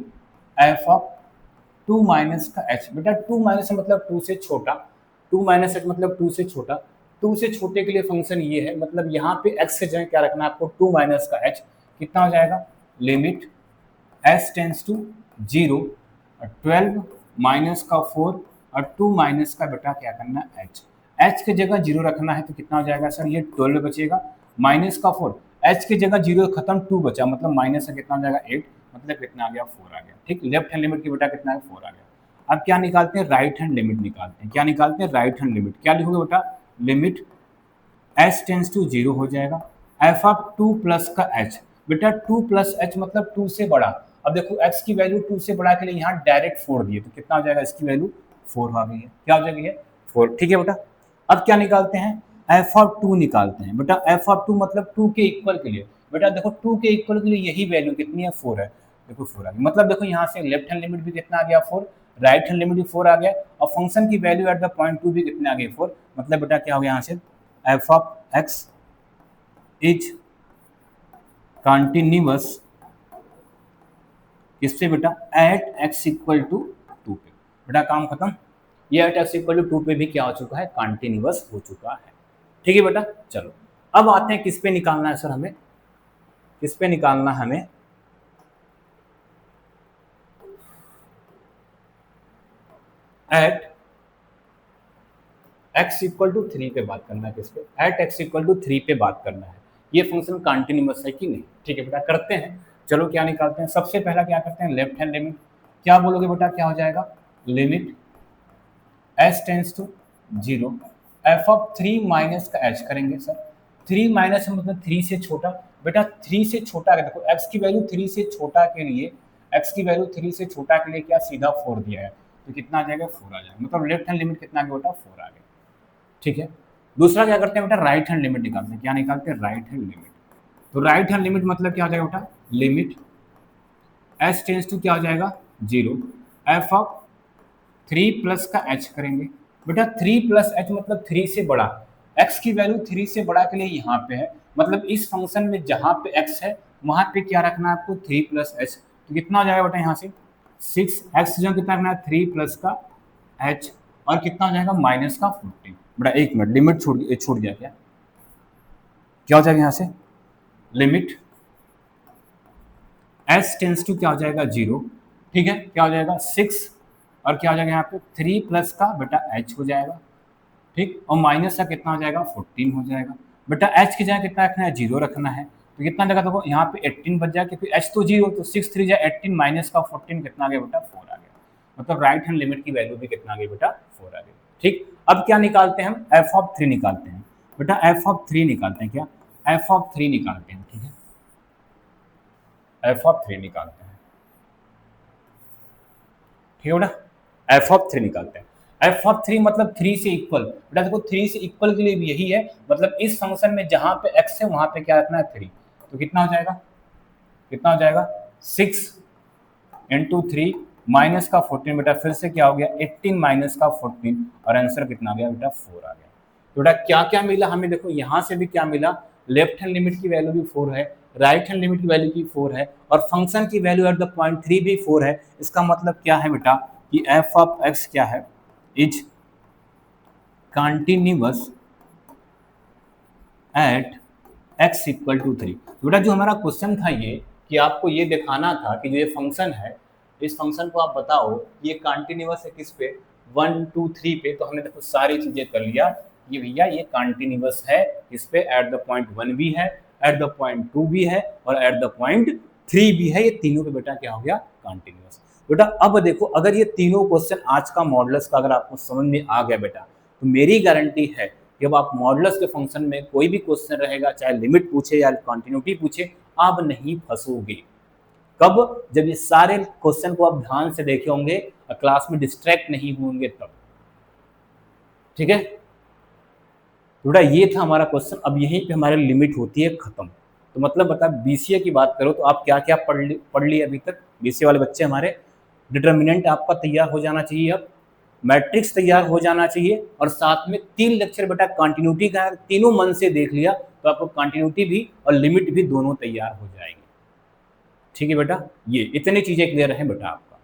f of 2 minus का एच। बेटा 2 माइनस मतलब 2 से छोटा, 2 माइनस एच मतलब 2 से छोटा। 2 से छोटे के लिए फंक्शन ये है, मतलब यहाँ पे एक्स से जगह क्या रखना है आपको, 2 माइनस का एच। कितना हो जाएगा, limit s tends to 0 12 minus का 4 और 2 माइनस का बेटा क्या करना है एच। एच की जगह 0 रखना है तो कितना हो जाएगा सर, ये 12 बचेगा माइनस का 4, एच की जगह 0 खत्म 2 बचा, मतलब माइनस का कितना हो जाएगा 8, मतलब कितना आ गया 4 आ गया। ठीक, लेफ्ट हैंड लिमिट की बेटा कितना है 4 आ गया। अब क्या निकालते हैं, राइट हैंड लिमिट निकालते हैं। क्या निकालते हैं, राइट हैंड लिमिट। क्या लिखोगे बेटा, लिमिट एच टेंस टू 0 हो जाएगा एफ ऑफ 2 प्लस का एच। बेटा 2 प्लस एच मतलब 2 से बड़ा। अब देखो x की वैल्यू 2 से बड़ा के लिए यहाँ डायरेक्ट 4 दिए, तो कितना हो जाएगा, इसकी वैल्यू 4 आ गई है। क्या हो जाएगी, 4। ठीक है बेटा, अब क्या निकालते हैं, एफ ऑफ 2 निकालते हैं। बेटा एफ ऑफ 2 मतलब 2 के इक्वल के लिए। बेटा देखो 2 के इक्वल के लिए यही वैल्यू कितनी है, 4 है। देखो 4 आ गई, मतलब देखो यहाँ से लेफ्ट हैंड लिमिट भी कितना आ गया 4, राइट हैंड लिमिट भी 4 आ गया और फंक्शन की वैल्यू एट द पॉइंट 2 भी कितने आ गए 4। मतलब बेटा क्या हो गया यहाँ से, F of x is continuous किससे बेटा, एट एक्स इक्वल टू 2 पे। बेटा काम खत्म, ये एट एक्स इक्वल टू 2 पे भी क्या हो चुका है, कॉन्टिन्यूअस हो चुका है। ठीक है बेटा, चलो अब आते हैं किस पे निकालना है सर हमें, किस पे निकालना है हमें, एट एक्स इक्वल टू 3 पे बात करना है। किस पे, एट एक्स इक्वल टू 3 पे बात करना है। ये फंक्शन कॉन्टिन्यूअस है कि नहीं। ठीक है बेटा, करते हैं। चलो क्या निकालते हैं, सबसे पहला क्या करते हैं, लेफ्ट हैंड लिमिट। क्या बोलोगे बेटा, क्या हो जाएगा, limit s tends to 0 f of 3 minus का एच करेंगे सर। 3 माइनस मतलब 3 से छोटा। बेटा 3 से छोटा है, देखो एक्स की वैल्यू 3 से छोटा के लिए, एक्स की वैल्यू 3 से छोटा के लिए क्या सीधा 4 दिया है, तो कितना आ जाएगा 4 आ जाएगा। मतलब लेफ्ट हैंड लिमिट कितना आ गया बेटा, 4 आ गया। ठीक है, दूसरा क्या करते हैं बेटा, राइट हैंड लिमिट निकालते हैं। क्या निकालते हैं, राइट हैंड लिमिट। तो राइट हैंड लिमिट मतलब क्या हो जाएगा बेटा, लिमिट एस टेंस टू क्या हो जाएगा 0 एफ ऑफ 3 प्लस का एच करेंगे। बेटा 3 प्लस एच मतलब 3 से बड़ा, एक्स की वैल्यू 3 से बड़ा के लिए यहाँ पे है, मतलब इस फंक्शन में जहाँ पे एक्स है वहाँ पे क्या रखना है आपको 3 प्लस एच। तो कितना हो जाएगा बेटा यहाँ से 6 एक्स जो कितना रखना है 3 प्लस का एच और कितना हो जाएगा माइनस का 14। बेटा एक मिनट, लिमिट छूट गया क्या, क्या हो जाएगा यहाँ से, लिमिट एच टेंस टू क्या हो जाएगा 0, ठीक है, क्या हो जाएगा 6 और क्या हो जाएगा यहाँ पे 3 प्लस का बेटा एच हो जाएगा, ठीक, और माइनस का कितना हो जाएगा 14 हो जाएगा। बेटा एच की जगह कितना रखना है 0 रखना है, तो कितना जगह देखो यहाँ पे 18 बच जाएगा क्योंकि एच तो 0, तो 6 3 जा 18 माइनस का 14 कितना आ गया बेटा 4 आ गया, मतलब राइट हैंड लिमिट की वैल्यू भी कितना आ गई बेटा 4 आ गई। ठीक, अब क्या निकालते हैं हम, एफ ऑफ 3 निकालते हैं बेटा, एफ ऑफ 3 निकालते हैं, क्या एफ ऑफ 3 निकालते हैं, ठीक है, एफ ऑफ 3 निकालते हैं, ठीक है बेटा, एफ ऑफ 3 निकालते हैं। एफ ऑफ 3 मतलब 3 से इक्वल, बेटा देखो 3 से इक्वल के लिए भी यही है, मतलब इस फंक्शन में जहां पे x है वहां पे क्या रखना है 3, तो कितना हो जाएगा, कितना हो जाएगा 6 इंटू 3 माइनस का 14, बेटा फिर से क्या हो गया 18 माइनस का 14 और आंसर कितना आ गया बेटा 4 आ गया। तो बेटा क्या क्या मिला हमें, देखो यहाँ से भी क्या मिला, लेफ्ट हैंड लिमिट की वैल्यू भी 4 है, राइट हैंड लिमिट की वैल्यू की 4 है, और फंक्शन की वैल्यू एट द पॉइंट 3 भी 4 है। इसका मतलब क्या है बेटा कि एफ ऑफ एक्स क्या है, is continuous at x equal to 3। बेटा जो हमारा क्वेश्चन था ये कि आपको ये दिखाना था कि जो ये फंक्शन है, इस फंक्शन को आप बताओ ये कंटिन्यूअस है किस पे 1 2 3 पे, तो हमने देखो सारी चीजें कर लिया, ये भैया ये कंटिन्यूअस है इस पे, एट द पॉइंट 1 भी है, एट द पॉइंट 2 भी है और एट द पॉइंट 3 भी है, ये तीनों पे बेटा क्या हो गया कंटिन्यूअस। बेटा अब देखो अगर ये तीनों क्वेश्चन आज का मॉडुलस का अगर आपको समझ में आ गया बेटा, तो मेरी गारंटी है जब आप मॉडुलस के फंक्शन में कोई भी क्वेश्चन रहेगा, चाहे लिमिट पूछे या कंटिन्यूटी पूछे, आप नहीं फंसोगे। कब, जब ये सारे क्वेश्चन को आप ध्यान से देखे होंगे और क्लास में डिस्ट्रैक्ट नहीं होंगे तब, ठीक है। बेटा ये था हमारा क्वेश्चन, अब यहीं पे हमारी लिमिट होती है खत्म। तो मतलब बता बीसीए की बात करो तो आप क्या क्या पढ़ ली अभी तक, बीसीए वाले बच्चे हमारे, डिटर्मिनेंट आपका तैयार हो जाना चाहिए, अब मैट्रिक्स तैयार हो जाना चाहिए, और साथ में 3 लेक्चर बेटा कंटिन्यूटी का, तीनों मन से देख लिया तो आपको कंटिन्यूटी भी और लिमिट भी दोनों तैयार हो जाएंगे, ठीक है बेटा। ये इतनी चीजें क्लियर है बेटा आपका,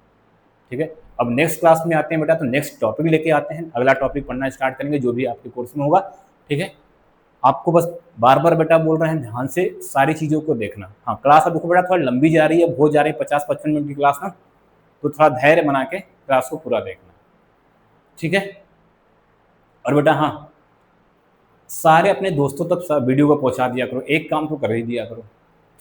ठीक है। अब नेक्स्ट क्लास में आते हैं बेटा, तो नेक्स्ट टॉपिक लेके आते हैं, अगला टॉपिक पढ़ना स्टार्ट करेंगे जो भी आपके कोर्स में होगा, ठीक है। आपको बस बार बार बेटा बोल रहे हैं ध्यान से सारी चीज़ों को देखना। हाँ क्लास अब देखो बेटा थोड़ा लंबी जा रही है, बहुत जा रही है 50-55 मिनट की क्लास ना, तो थोड़ा धैर्य बना के क्लास को पूरा देखना, ठीक है। और बेटा हाँ सारे अपने दोस्तों तक वीडियो को पहुंचा दिया करो, एक काम तो कर ही दिया करो,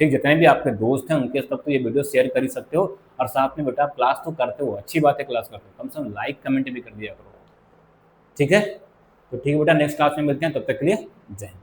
ठीक। जितने भी आपके दोस्त हैं उनके तक तो ये वीडियो शेयर कर ही सकते हो, और साथ में बेटा क्लास तो करते हो, अच्छी बात है क्लास करते हो, कम से कम लाइक कमेंट भी कर दिया करो, ठीक है। तो ठीक है बेटा, नेक्स्ट क्लास में मिलते हैं, तब तक के लिए जय हिंद।